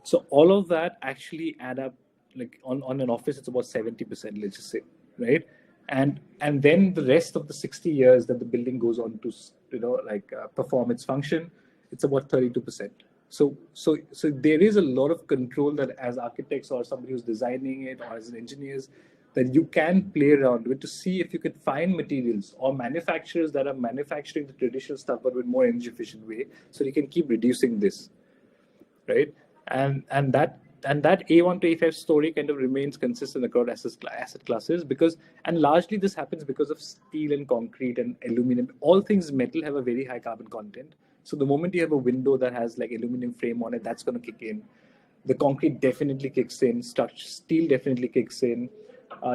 So all of that actually add up, like on an office, it's about 70%, let's just say, right? And then the rest of the 60 years that the building goes on to, perform its function, it's about 32%. So there is a lot of control that as architects or somebody who's designing it or as an engineers, that you can play around with to see if you can find materials or manufacturers that are manufacturing the traditional stuff but with more energy efficient way, so you can keep reducing this, right? And that A1 to A5 story kind of remains consistent across asset classes because, and largely this happens because of steel and concrete and aluminum. All things metal have a very high carbon content. So the moment you have a window that has like aluminum frame on it, that's going to kick in. The concrete definitely kicks in. Steel definitely kicks in.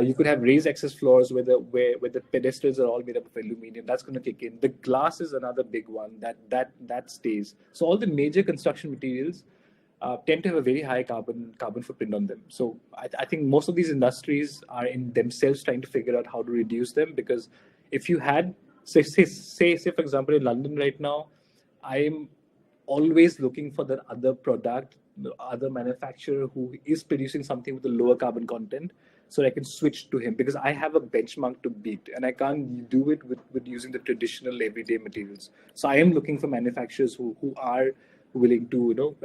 You could have raised access floors where the pedestals are all made up of aluminum. That's going to kick in. The glass is another big one that stays. So all the major construction materials tend to have a very high carbon footprint on them. So I think most of these industries are in themselves trying to figure out how to reduce them, because if you had say for example in London right now, I'm always looking for that other product, the other manufacturer who is producing something with a lower carbon content, so I can switch to him because I have a benchmark to beat and I can't do it with using the traditional everyday materials. So I am looking for manufacturers who are willing to,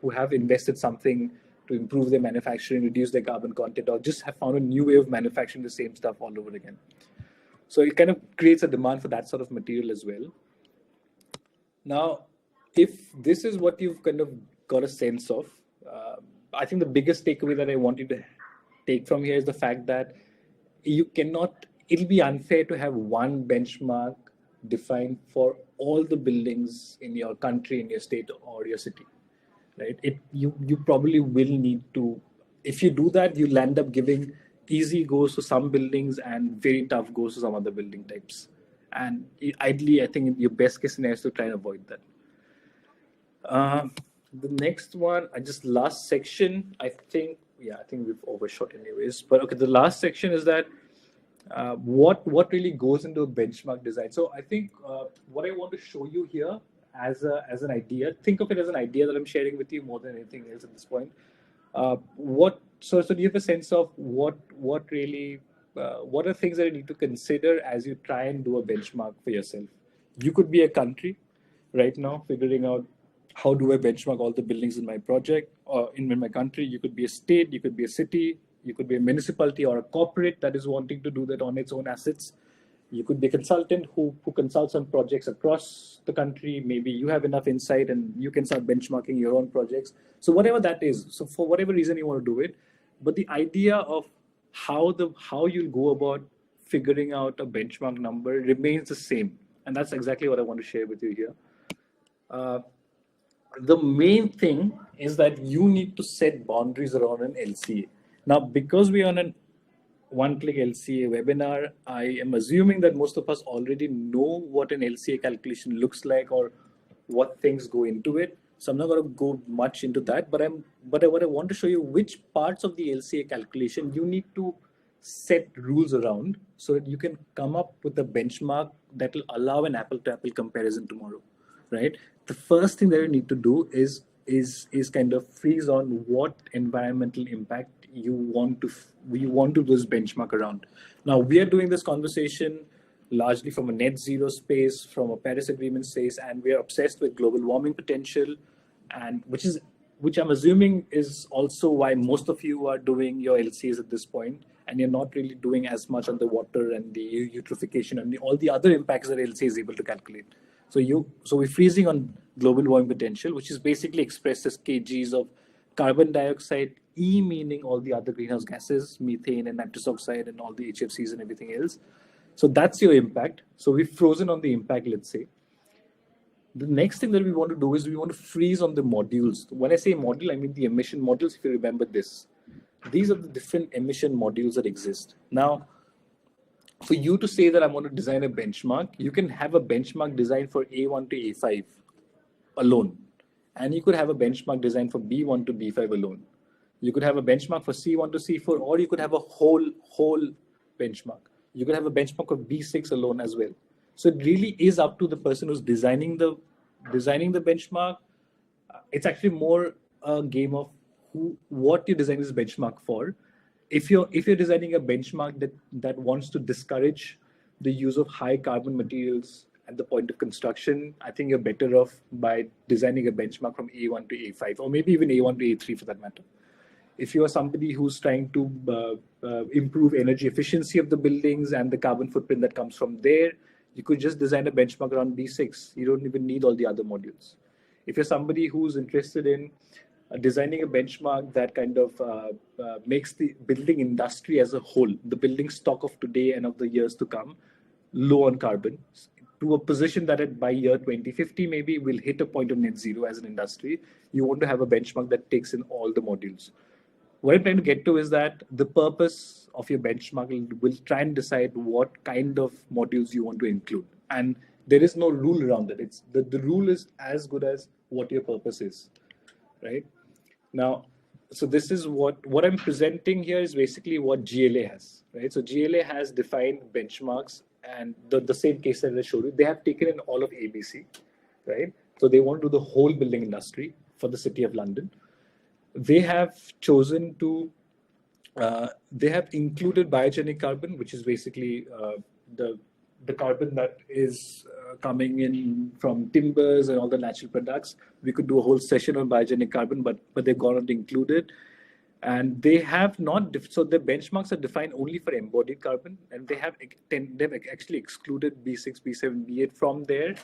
who have invested something to improve their manufacturing, reduce their carbon content, or just have found a new way of manufacturing the same stuff all over again. So it kind of creates a demand for that sort of material as well. Now, if this is what you've kind of got a sense of, I think the biggest takeaway that I want you to take from here is the fact that you cannot, it'll be unfair to have one benchmark defined for all the buildings in your country, in your state, or your city, right? You probably will need to, if you do that, you'll end up giving easy goes to some buildings and very tough goes to some other building types. And ideally, I think your best case scenario is to try and avoid that. The next one, last section, I think we've overshot anyways. But okay, the last section is that what really goes into a benchmark design. So I think what I want to show you here as an idea, think of it as an idea that I'm sharing with you more than anything else at this point. So do you have a sense of what are things that you need to consider as you try and do a benchmark for yourself? You could be a country right now figuring out how do I benchmark all the buildings in my project or in my country. You could be a state, you could be a city, you could be a municipality or a corporate that is wanting to do that on its own assets. You could be a consultant who consults on projects across the country. Maybe you have enough insight and you can start benchmarking your own projects. So whatever that is, so for whatever reason you want to do it, but the idea of how you'll go about figuring out a benchmark number remains the same. And that's exactly what I want to share with you here. The main thing is that you need to set boundaries around an LCA. Now, because we are on an one-click LCA webinar, I am assuming that most of us already know what an LCA calculation looks like or what things go into it. So I'm not going to go much into that, but what I want to show you which parts of the LCA calculation you need to set rules around so that you can come up with a benchmark that will allow an apple-to-apple comparison tomorrow, right? The first thing that you need to do is kind of freeze on what environmental impact you want to do this benchmark around. Now, we are doing this conversation largely from a net zero space, from a Paris Agreement space, and we are obsessed with global warming potential, and which is which I'm assuming is also why most of you are doing your LCAs at this point, and you're not really doing as much on the water and the eutrophication and all the other impacts that LCA is able to calculate. So we're freezing on global warming potential, which is basically expressed as kgs of carbon dioxide, E meaning all the other greenhouse gases, methane and nitrous oxide and all the HFCs and everything else. So that's your impact. So we've frozen on the impact, let's say. The next thing that we want to do is we want to freeze on the modules. When I say module, I mean the emission modules, if you remember this. These are the different emission modules that exist. Now, for you to say that I want to design a benchmark, you can have a benchmark design for A1 to A5 alone. And you could have a benchmark design for B1 to B5 alone. You could have a benchmark for C1 to C4, or you could have a whole benchmark. You could have a benchmark of B6 alone as well. So it really is up to the person who's designing the benchmark. It's actually more a game of what you design this benchmark for. If you're designing a benchmark that wants to discourage the use of high carbon materials at the point of construction, I think you're better off by designing a benchmark from A1 to A5, or maybe even A1 to A3 for that matter. If you are somebody who's trying to improve energy efficiency of the buildings and the carbon footprint that comes from there, you could just design a benchmark around B6. You don't even need all the other modules. If you're somebody who's interested in designing a benchmark that kind of makes the building industry as a whole, the building stock of today and of the years to come, low on carbon, to a position that by year 2050 maybe we'll hit a point of net zero as an industry, you want to have a benchmark that takes in all the modules. What I'm trying to get to is that the purpose of your benchmark will try and decide what kind of modules you want to include. And there is no rule around it. It's the rule is as good as what your purpose is, right? Now, so this is what I'm presenting here is basically what GLA has, right? So GLA has defined benchmarks, and the same case that I showed you, they have taken in all of ABC, right? So they want to do the whole building industry for the City of London. They have chosen to, they have included biogenic carbon, which is basically the carbon that is coming in from timbers and all the natural products. We could do a whole session on biogenic carbon, but they've gone and included. And they have not, so the benchmarks are defined only for embodied carbon, and they've actually excluded B6, B7, B8 from there,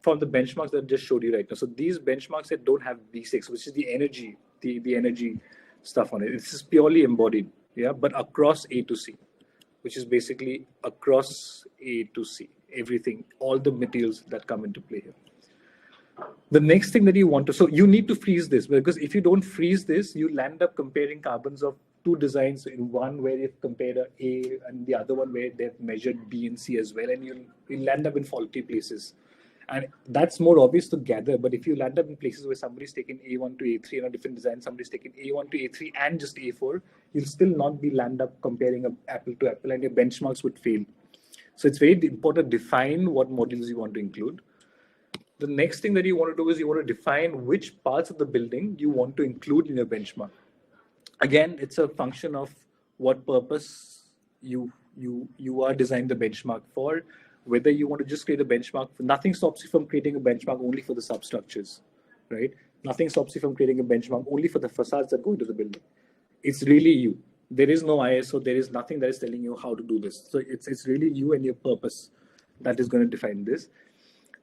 from the benchmarks that I just showed you right now. So these benchmarks that don't have B6, which is the energy, the energy stuff on it. This is purely embodied, yeah, but across A to C, which is basically across A to C, everything, all the materials that come into play here. The next thing that you want to, so you need to freeze this, because if you don't freeze this, you'll end up comparing carbons of two designs, in one where you've compared A and the other one where they've measured B and C as well, and you'll end up in faulty places. And that's more obvious to gather, but if you land up in places where somebody's taken A1 to A3 and a different design, somebody's taken A1 to A3 and just A4, you'll still not be land up comparing apple to apple, and your benchmarks would fail. So it's very important to define what modules you want to include. The next thing that you want to do is you want to define which parts of the building you want to include in your benchmark. Again, it's a function of what purpose you are designing the benchmark for. Whether you want to just create a benchmark, nothing stops you from creating a benchmark only for the substructures, right? Nothing stops you from creating a benchmark only for the facades that go into the building. It's really you. There is no ISO. There is nothing that is telling you how to do this. So it's really you and your purpose that is going to define this.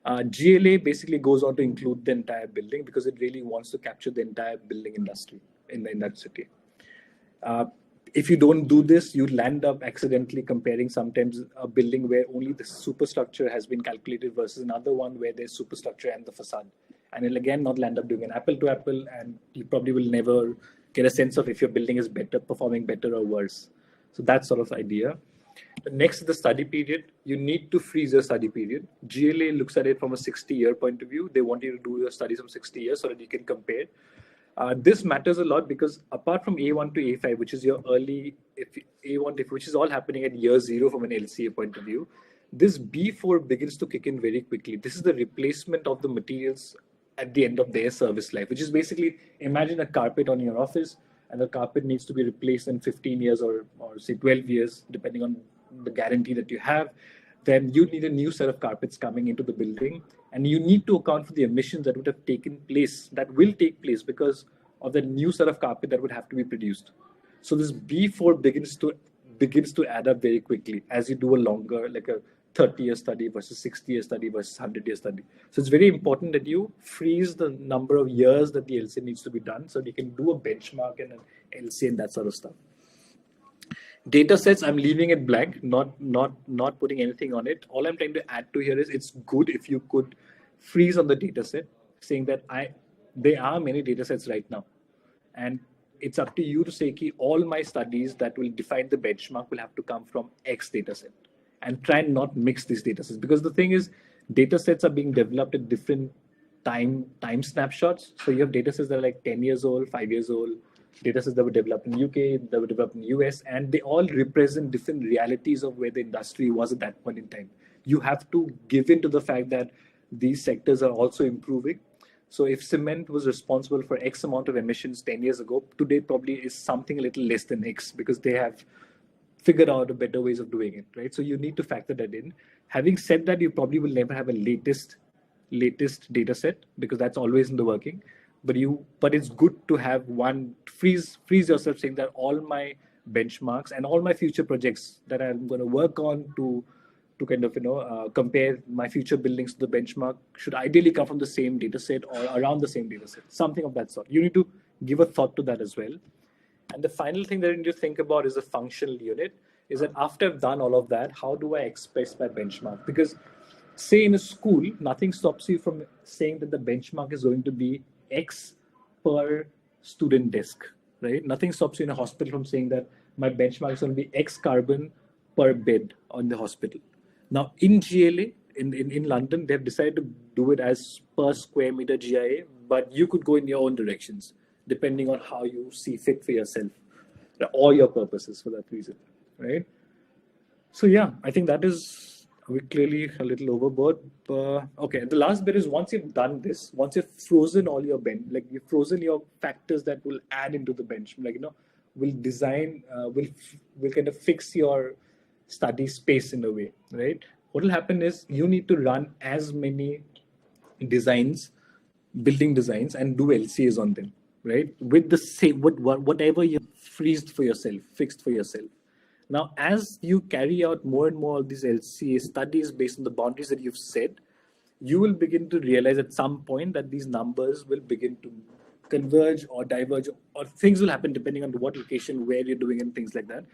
GLA basically goes on to include the entire building because it really wants to capture the entire building industry in that city. If you don't do this, you land up accidentally comparing sometimes a building where only the superstructure has been calculated versus another one where there's superstructure and the facade. And it'll again not land up doing an apple to apple, and you probably will never get a sense of if your building is better, performing better or worse. So that's sort of the idea. The next is the study period. You need to freeze your study period. GLA looks at it from a 60-year point of view. They want you to do your studies from 60 years so that you can compare. This matters a lot because apart from A1 to A5, which is your early, which is all happening at year 0 from an LCA point of view, this B4 begins to kick in very quickly. This is the replacement of the materials at the end of their service life, which is basically, imagine a carpet on your office, and the carpet needs to be replaced in 15 years or say 12 years, depending on the guarantee that you have. Then you need a new set of carpets coming into the building, and you need to account for the emissions that would have taken place, that will take place because of the new set of carpet that would have to be produced. So this B4 begins to add up very quickly as you do a longer, like a 30-year study versus 60-year study versus 100-year study. So it's very important that you freeze the number of years that the LCA needs to be done so that you can do a benchmark and an LCA and that sort of stuff. Data sets, I'm leaving it blank, not putting anything on it. All I'm trying to add to here is it's good if you could freeze on the data set, saying that there are many data sets right now. And it's up to you to say, all my studies that will define the benchmark will have to come from X data set. And try and not mix these data sets. Because the thing is, data sets are being developed at different time snapshots. So you have data sets that are like 10 years old, 5 years old, data sets that were developed in UK, that were developed in US, and they all represent different realities of where the industry was at that point in time. You have to give in to the fact that these sectors are also improving. So if cement was responsible for X amount of emissions 10 years ago, today probably is something a little less than X because they have figured out a better ways of doing it, right? So you need to factor that in. Having said that, you probably will never have a latest data set because that's always in the working. But it's good to have one freeze yourself saying that all my benchmarks and all my future projects that I'm going to work on to kind of compare my future buildings to the benchmark should ideally come from the same data set or around the same data set, something of that sort. You need to give a thought to that as well. And the final thing that you need to think about is a functional unit. Is that after I've done all of that, how do I express my benchmark? Because say in a school, nothing stops you from saying that the benchmark is going to be X per student desk, right? Nothing stops you in a hospital from saying that my benchmark is going to be X carbon per bed on the hospital. Now in GLA, in London, they've decided to do it as per square meter GIA, but you could go in your own directions depending on how you see fit for yourself or your purposes for that reason, right? So yeah, I think that is clearly a little overboard. Okay, the last bit is once you've done this, once you've frozen all your like you've frozen your factors that will add into the bench, like will design, will kind of fix your study space in a way, right? What will happen is you need to run as many building designs, and do LCAs on them, right? With the same, whatever you fixed for yourself. Now, as you carry out more and more of these LCA studies based on the boundaries that you've set, you will begin to realize at some point that these numbers will begin to converge or diverge, or things will happen depending on what location, where you're doing, and things like that.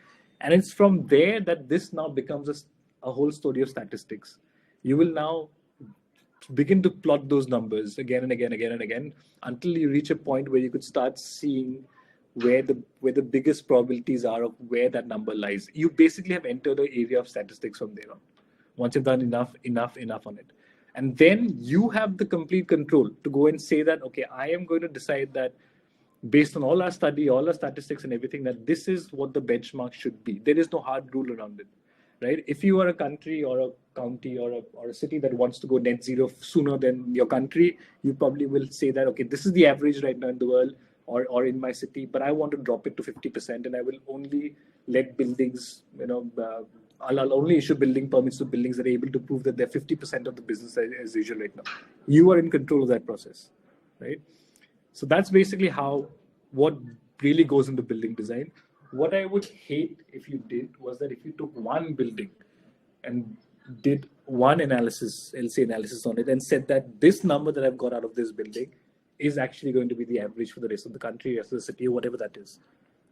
And it's from there that this now becomes a whole story of statistics. You will now begin to plot those numbers again and again until you reach a point where you could start seeing where the biggest probabilities are of where that number lies. You basically have entered an area of statistics from there on. Once you've done enough on it. And then you have the complete control to go and say that, okay, I am going to decide that based on all our study, all our statistics and everything, that this is what the benchmark should be. There is no hard rule around it, right? If you are a country or a county or a city that wants to go net zero sooner than your country, you probably will say that, okay, this is the average right now in the world or in my city, but I want to drop it to 50%, and I will only let buildings, I'll only issue building permits to buildings that are able to prove that they're 50% of the business as usual right now. You are in control of that process, right? So that's basically what really goes into building design. What I would hate if you did was that if you took one building and did one analysis, LC analysis on it, and said that this number that I've got out of this building is actually going to be the average for the rest of the country, rest of the city, or whatever that is,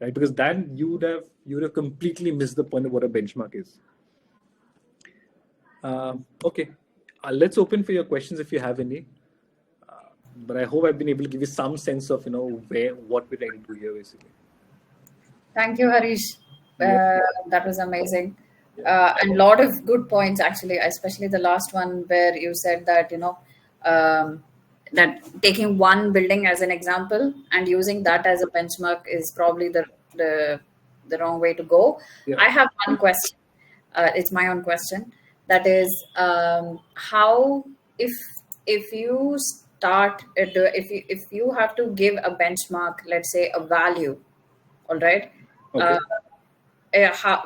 right? Because then you would have completely missed the point of what a benchmark is. Okay, let's open for your questions if you have any. But I hope I've been able to give you some sense of what we're trying to do here, basically. Thank you, Harish. That was amazing. And a lot of good points, actually, especially the last one where you said that, that taking one building as an example and using that as a benchmark is probably the wrong way to go. Yeah. I have one question. It's my own question. That is, how if you start if you have to give a benchmark, let's say a value, all right. Okay.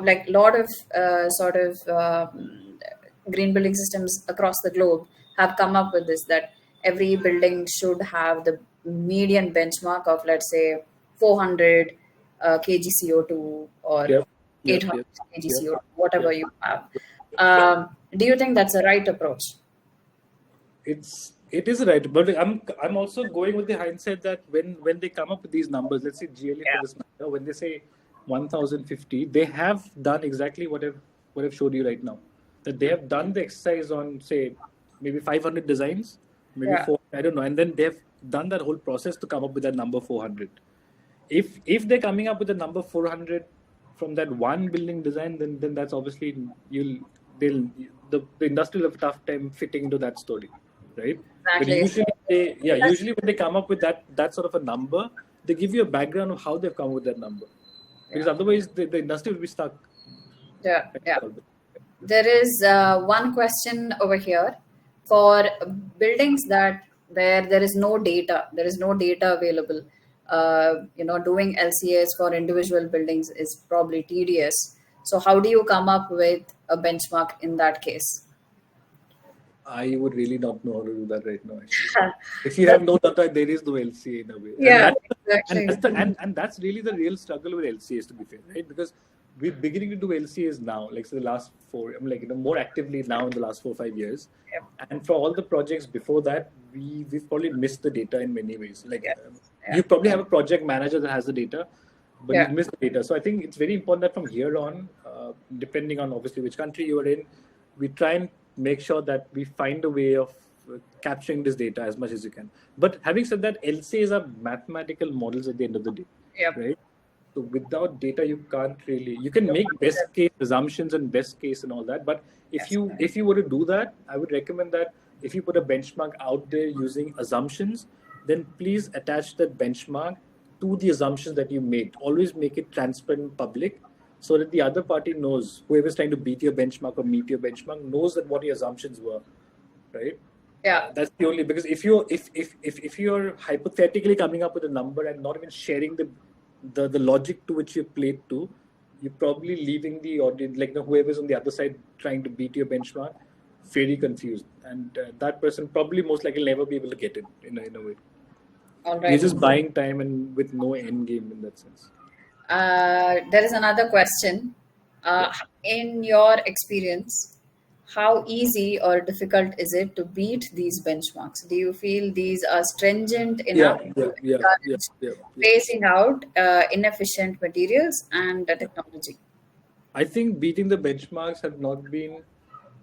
Like a lot of sort of green building systems across the globe have come up with this, that every building should have median benchmark of, let's say, 400 kg CO2 or Yep. Yep. 800 Yep. kg Yep. CO2, whatever Yep. you have. Do you think that's the right approach? It is right, but I'm also going with the hindsight that when they come up with these numbers, let's say GLA for Yeah, this matter, when they say 1050, they have done exactly what I've showed you right now. That they have done the exercise on, say, maybe 500 designs, maybe yeah, four, I don't know, and then they've done that whole process to come up with that number 400. If they're coming up with the number 400 from that one building design, then that's obviously you'll they'll the industry will have a tough time fitting into that story, right? But exactly. usually when they come up with that sort of a number, they give you a background of how they've come with that number, because Yeah, otherwise the industry will be stuck. yeah, yeah. There is one question over here for buildings that where there is no data available. Doing LCAs for individual buildings is probably tedious. So, how do you come up with a benchmark in that case? I would really not know how to do that right now, actually. If you have That, no data, there is no LCA in a way, yeah, exactly. and that's really the real struggle with LCAs, to be fair, right? Because we're beginning to do LCAs now, like so the last four, I'm like more actively now in the last 4 or 5 years, Yep, and for all the projects before that, we've probably missed the data in many ways. Like yeah, yeah, you probably have a project manager that has the data, but you've yeah, missed the data. So I think it's very important that from here on, depending on obviously which country you are in, we try and make sure that we find a way of capturing this data as much as you can. But having said that, LCAs are mathematical models at the end of the day, yep, right? So without data, you can't really. You can make best case assumptions and best case and all that. But yes, if you were to do that, I would recommend that if you put a benchmark out there using assumptions, then please attach that benchmark to the assumptions that you made. Always make it transparent, public, so that the other party knows, whoever's trying to beat your benchmark or meet your benchmark, knows that what your assumptions were, right? yeah, That's the only, because if you're hypothetically coming up with a number and not even sharing the logic to which you played to, you're probably leaving the audience, like whoever's on the other side trying to beat your benchmark, very confused, and that person probably most likely never be able to get it in a way. all You're right. just buying time and with no end game in that sense. There is another question. Yeah. In your experience, how easy or difficult is it to beat these benchmarks? Do you feel these are stringent Yeah. enough Yeah. to Yeah. Yeah. encourage Yeah. Yeah. phasing out inefficient materials and Yeah. technology? I think beating the benchmarks have not been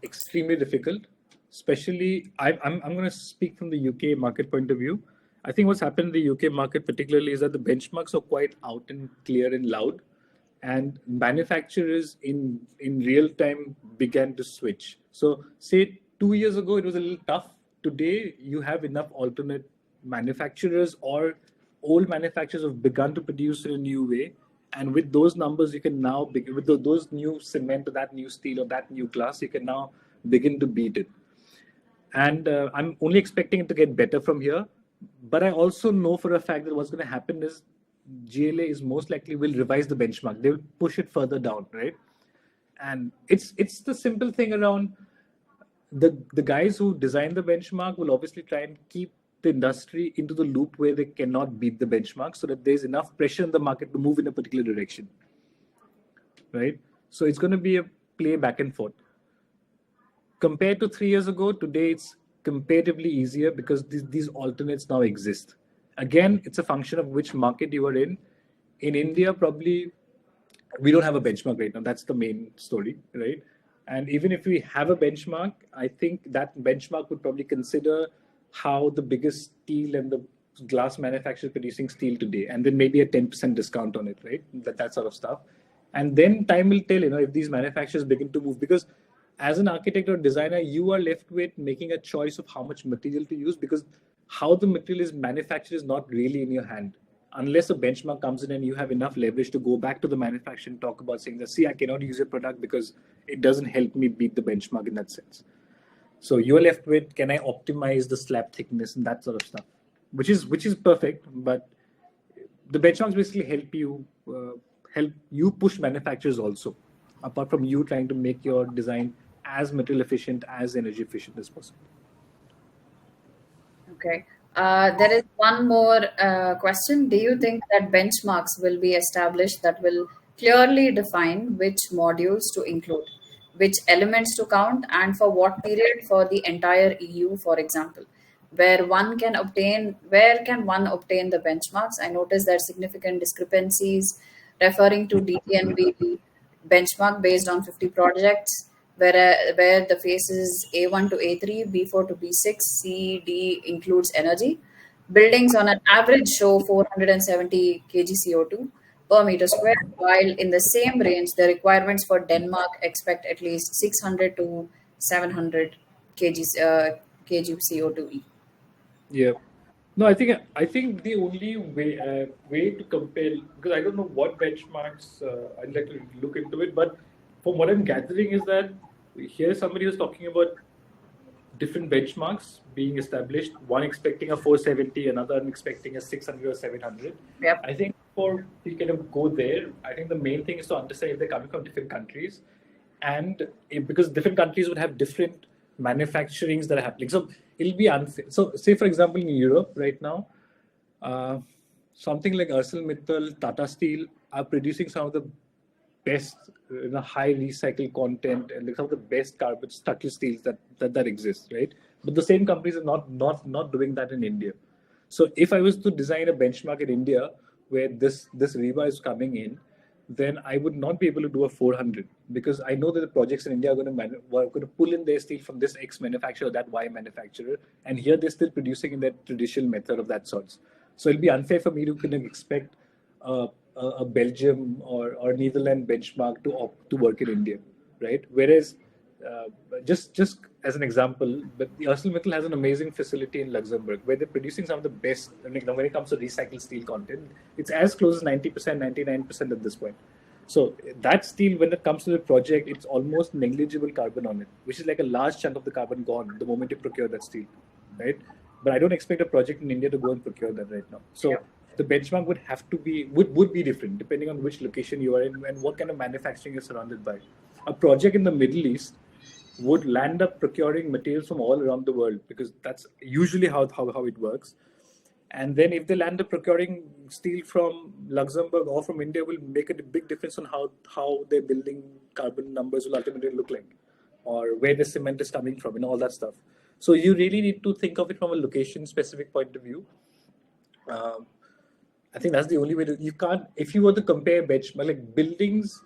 extremely difficult, especially I'm going to speak from the UK market point of view. I think what's happened in the UK market particularly is that the benchmarks are quite out and clear and loud, and manufacturers in real time began to switch. So say 2 years ago it was a little tough. Today you have enough alternate manufacturers, or old manufacturers have begun to produce in a new way, and with those numbers you can now begin with those new cement or that new steel or that new glass, you can now begin to beat it. And I'm only expecting it to get better from here. But I also know for a fact that what's going to happen is GLA is most likely will revise the benchmark. They will push it further down, right? And it's the simple thing around the guys who design the benchmark will obviously try and keep the industry into the loop where they cannot beat the benchmark, so that there's enough pressure in the market to move in a particular direction, right? So it's going to be a play back and forth. Compared to 3 years ago, today it's comparatively easier because these alternates now exist. Again, it's a function of which market you are in. In India, probably we don't have a benchmark right now. That's the main story, right? And even if we have a benchmark, I think that benchmark would probably consider how the biggest steel and the glass manufacturer producing steel today, and then maybe a 10% discount on it, right? That sort of stuff. And then time will tell, if these manufacturers begin to move, because as an architect or designer, you are left with making a choice of how much material to use, because how the material is manufactured is not really in your hand unless a benchmark comes in and you have enough leverage to go back to the manufacturer and talk about saying that, see, I cannot use your product because it doesn't help me beat the benchmark in that sense. So you're left with, can I optimize the slab thickness and that sort of stuff, which is perfect, but the benchmarks basically help you push manufacturers also, apart from you trying to make your design as material efficient, as energy efficient as possible. Okay. There is one more question. Do you think that benchmarks will be established that will clearly define which modules to include, which elements to count, and for what period for the entire EU, for example? Where can one obtain the benchmarks? I noticed there are significant discrepancies referring to DTNB benchmark based on 50 projects, where the phases A1 to A3, B4 to B6, C, D includes energy. Buildings on an average show 470 kg CO2 per meter square, while in the same range, the requirements for Denmark expect at least 600 to 700 kg CO2. Yeah. No, I think the only way to compare, because I don't know what benchmarks, I'd like to look into it, but from what I'm gathering is that here somebody was talking about different benchmarks being established, one expecting a 470, another expecting a 600 or 700. Yep. I think before we kind of go there, I think the main thing is to understand if they're coming from different countries, and because different countries would have different manufacturings that are happening. So it'll be unfair. So say, for example, in Europe right now, uh, something like ArcelorMittal, Tata Steel are producing some of the best, high recycled content and like some of the best carbon structural steels that exist, right? But the same companies are not doing that in India. So if I was to design a benchmark in India where this rebar is coming in, then I would not be able to do a 400 because I know that the projects in India are going to pull in their steel from this X manufacturer, that Y manufacturer, and here they're still producing in their traditional method of that sorts. So it'll be unfair for me to kind of expect a Belgium or Netherlands benchmark to work in India, right? Whereas uh, just as an example, but the ArcelorMittal has an amazing facility in Luxembourg where they're producing some of the best. When it comes to recycled steel content, it's as close as 90%, 99% at this point. So that steel, when it comes to the project, it's almost negligible carbon on it, which is like a large chunk of the carbon gone the moment you procure that steel, right? But I don't expect a project in India to go and procure that right now. So Yep. the benchmark would be different depending on which location you are in and what kind of manufacturing you're surrounded by. A project in the Middle East would land up procuring materials from all around the world because that's usually how it works. And then if they land up procuring steel from Luxembourg or from India, will make a big difference on how their building carbon numbers will ultimately look like, or where the cement is coming from, and all that stuff. So you really need to think of it from a location specific point of view. Um, I think that's the only way to. You can't if you were to compare benchmark like buildings,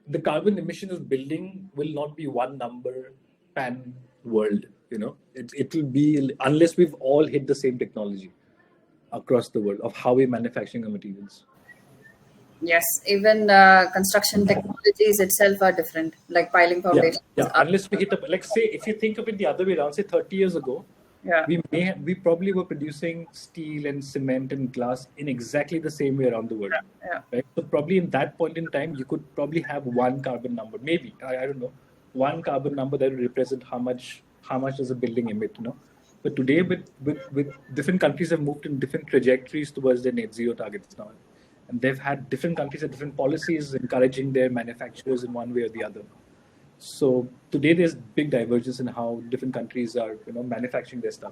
the carbon emission of building will not be one number pan world. It'll be unless we've all hit the same technology across the world of how we're manufacturing our materials. Yes, even construction technologies itself are different, like piling Yeah, foundations yeah. are. Unless we hit up, like say, if you think of it the other way around, say 30 years ago, Yeah, we probably were producing steel and cement and glass in exactly the same way around the world, yeah. right? So probably in that point in time, you could probably have one carbon number, maybe I don't know, one carbon number that would represent how much does a building emit. But today, with different countries have moved in different trajectories towards their net zero targets now, and they've had different countries and different policies encouraging their manufacturers in one way or the other. So today there's big divergence in how different countries are, manufacturing their stuff.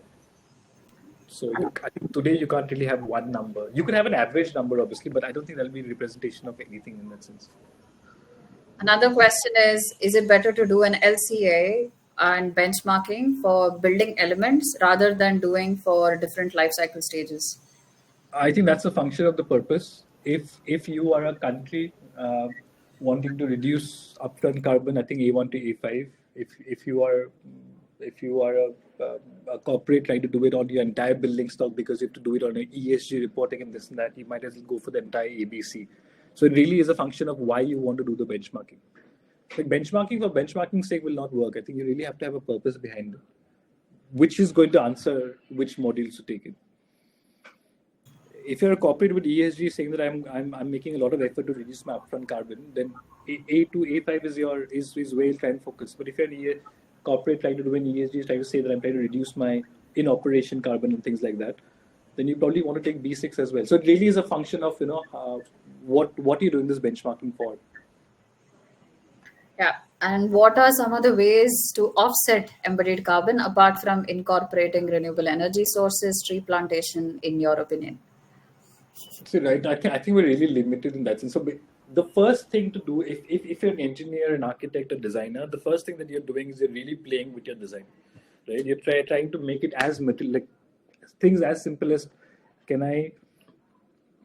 So I think today you can't really have one number. You can have an average number, obviously, but I don't think that'll be a representation of anything in that sense. Another question is it better to do an LCA and benchmarking for building elements rather than doing for different life cycle stages? I think that's a function of the purpose. If you are a country wanting to reduce upfront carbon, I think A1 to A5. If you are a corporate trying to do it on your entire building stock because you have to do it on an ESG reporting and this and that, you might as well go for the entire ABC. So it really is a function of why you want to do the benchmarking. Like benchmarking for benchmarking's sake will not work. I think you really have to have a purpose behind it, which is going to answer which modules to take it. If you're a corporate with ESG saying that I'm making a lot of effort to reduce my upfront carbon, then A to A5 is where you'll try and focus. But if you're a corporate trying to do an ESG, trying to say that I'm trying to reduce my in operation carbon and things like that, then you probably want to take B6 as well. So it really is a function of what you're doing this benchmarking for. Yeah. And what are some of the ways to offset embodied carbon apart from incorporating renewable energy sources, tree plantation, in your opinion? So, right, I think we're really limited in that sense. So the first thing to do, if you're an engineer, an architect, a designer, the first thing that you're doing is you're really playing with your design, right? You're trying to make it as material, like things as simple as, can I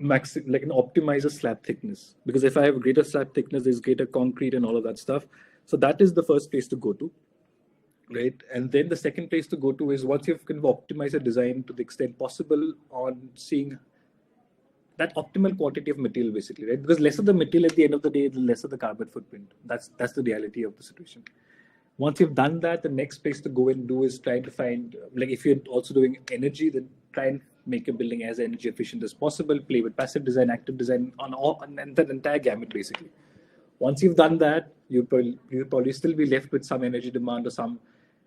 like an optimizer slab thickness? Because if I have greater slab thickness, there's greater concrete and all of that stuff. So that is the first place to go to, right? And then the second place to go to is, once you've kind of optimized a design to the extent possible on seeing that optimal quantity of material, basically, right? Because lesser the material at the end of the day, the lesser the carbon footprint. That's the reality of the situation. Once you've done that, the next place to go and do is try to find, like, if you're also doing energy, then try and make your building as energy efficient as possible. Play with passive design, active design, on all, and the entire gamut, basically. Once you've done that, you'll probably still be left with some energy demand, or some,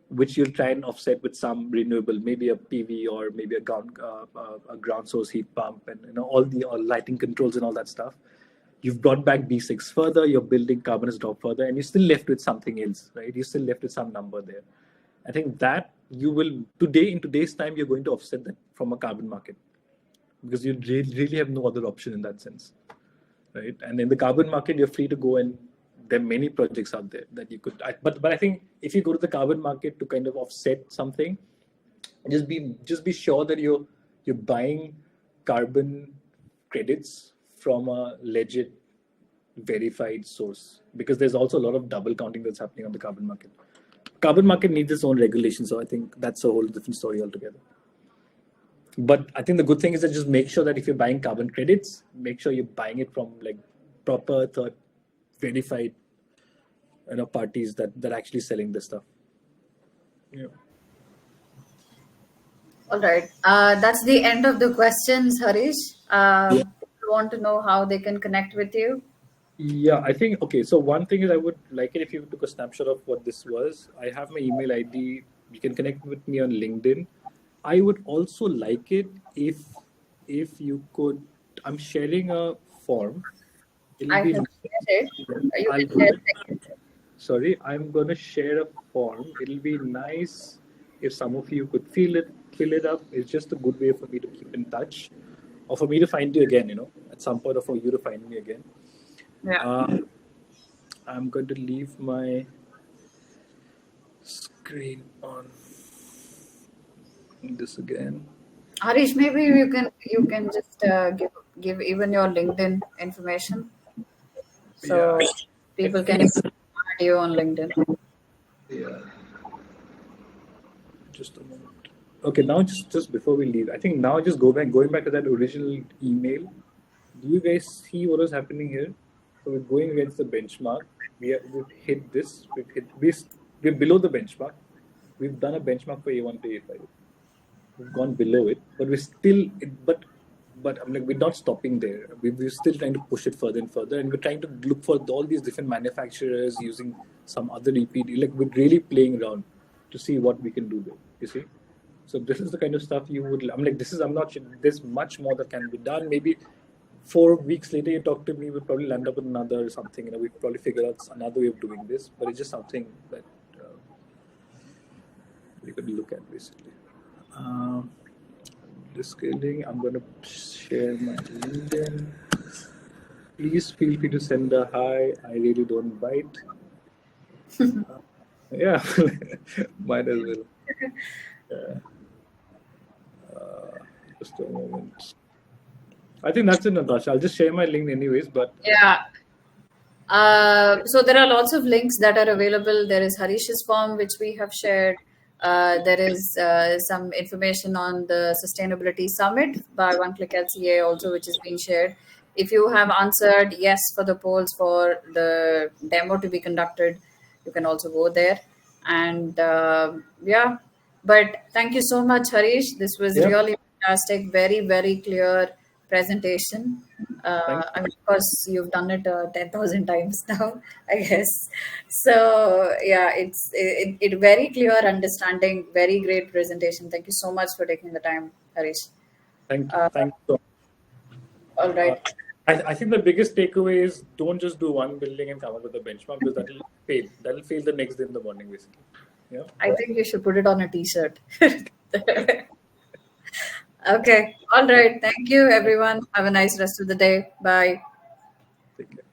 which you'll try and offset with some renewable, maybe a PV, or maybe a ground source heat pump, and all the lighting controls and all that stuff. You've brought back B6 further, your building carbon has dropped further, and you're still left with something else, right? You're still left with some number there. I think that you will, in today's time, you're going to offset that from a carbon market, because you really have no other option in that sense, right? And in the carbon market, you're free to go, and there are many projects out there that you could. But I think if you go to the carbon market to kind of offset something, just be sure that you're buying carbon credits from a legit, verified source, because there's also a lot of double counting that's happening on the carbon market. Carbon market needs its own regulation, so I think that's a whole different story altogether. But I think the good thing is that just make sure that if you're buying carbon credits, make sure you're buying it from like proper third verified parties that are actually selling this stuff. Yeah. All right. That's the end of the questions, Harish. Yeah. You want to know how they can connect with you? Yeah, I think, okay, so one thing is, I would like it if you took a snapshot of what this was. I have my email ID. You can connect with me on LinkedIn. I would also like it if you could. I'm sharing a form. It'll I be. can share it. You I'll can share it. Sorry, I'm gonna share a form. It'll be nice if some of you could fill it up. It's just a good way for me to keep in touch, or for me to find you again, at some point, or for you to find me again. Yeah. I'm going to leave my screen on this again. Harish, maybe you can just give even your LinkedIn information, so Yeah. people can add you on LinkedIn. Yeah. Just a moment. Okay, now just before we leave, I think now just going back to that original email. Do you guys see what is happening here? So we're going against the benchmark. We've hit this. We're below the benchmark. We've done a benchmark for A1 to A5. We've gone below it, but we're still. But I'm like, we're not stopping there. We're still trying to push it further and further, and we're trying to look for all these different manufacturers using some other EPD. Like, we're really playing around to see what we can do there. You see. So this is the kind of stuff you would. I'm like, this is. I'm not sure. There's much more that can be done. Maybe 4 weeks later, you talk to me, we'll probably land up with another something. We probably figure out another way of doing this. But it's just something that we could look at, basically. The scaling. I'm going to share my LinkedIn. Please feel free to send a hi. I really don't bite. Yeah, might as well. Just a moment. I think that's it, Natasha. I'll just share my link anyways. But Yeah. So there are lots of links that are available. There is Harish's form, which we have shared. There is some information on the Sustainability Summit by One Click LCA also, which is being shared. If you have answered yes for the polls for the demo to be conducted, you can also go there. And yeah, but thank you so much, Harish. This was yeah, really fantastic. Very, very clear presentation. thank I mean, of course, you've done it 10,000 times now, I guess. So yeah, it very clear understanding, very great presentation. Thank you so much for taking the time, Harish. thank Uh, thank you. all Uh, right. I think the biggest takeaway is don't just do one building and come up with a benchmark because that'll fail. That'll fail the next day in the morning, basically. Yeah. I think you should put it on a t-shirt. Okay. All right. Thank you, everyone. Have a nice rest of the day. Bye. Take care.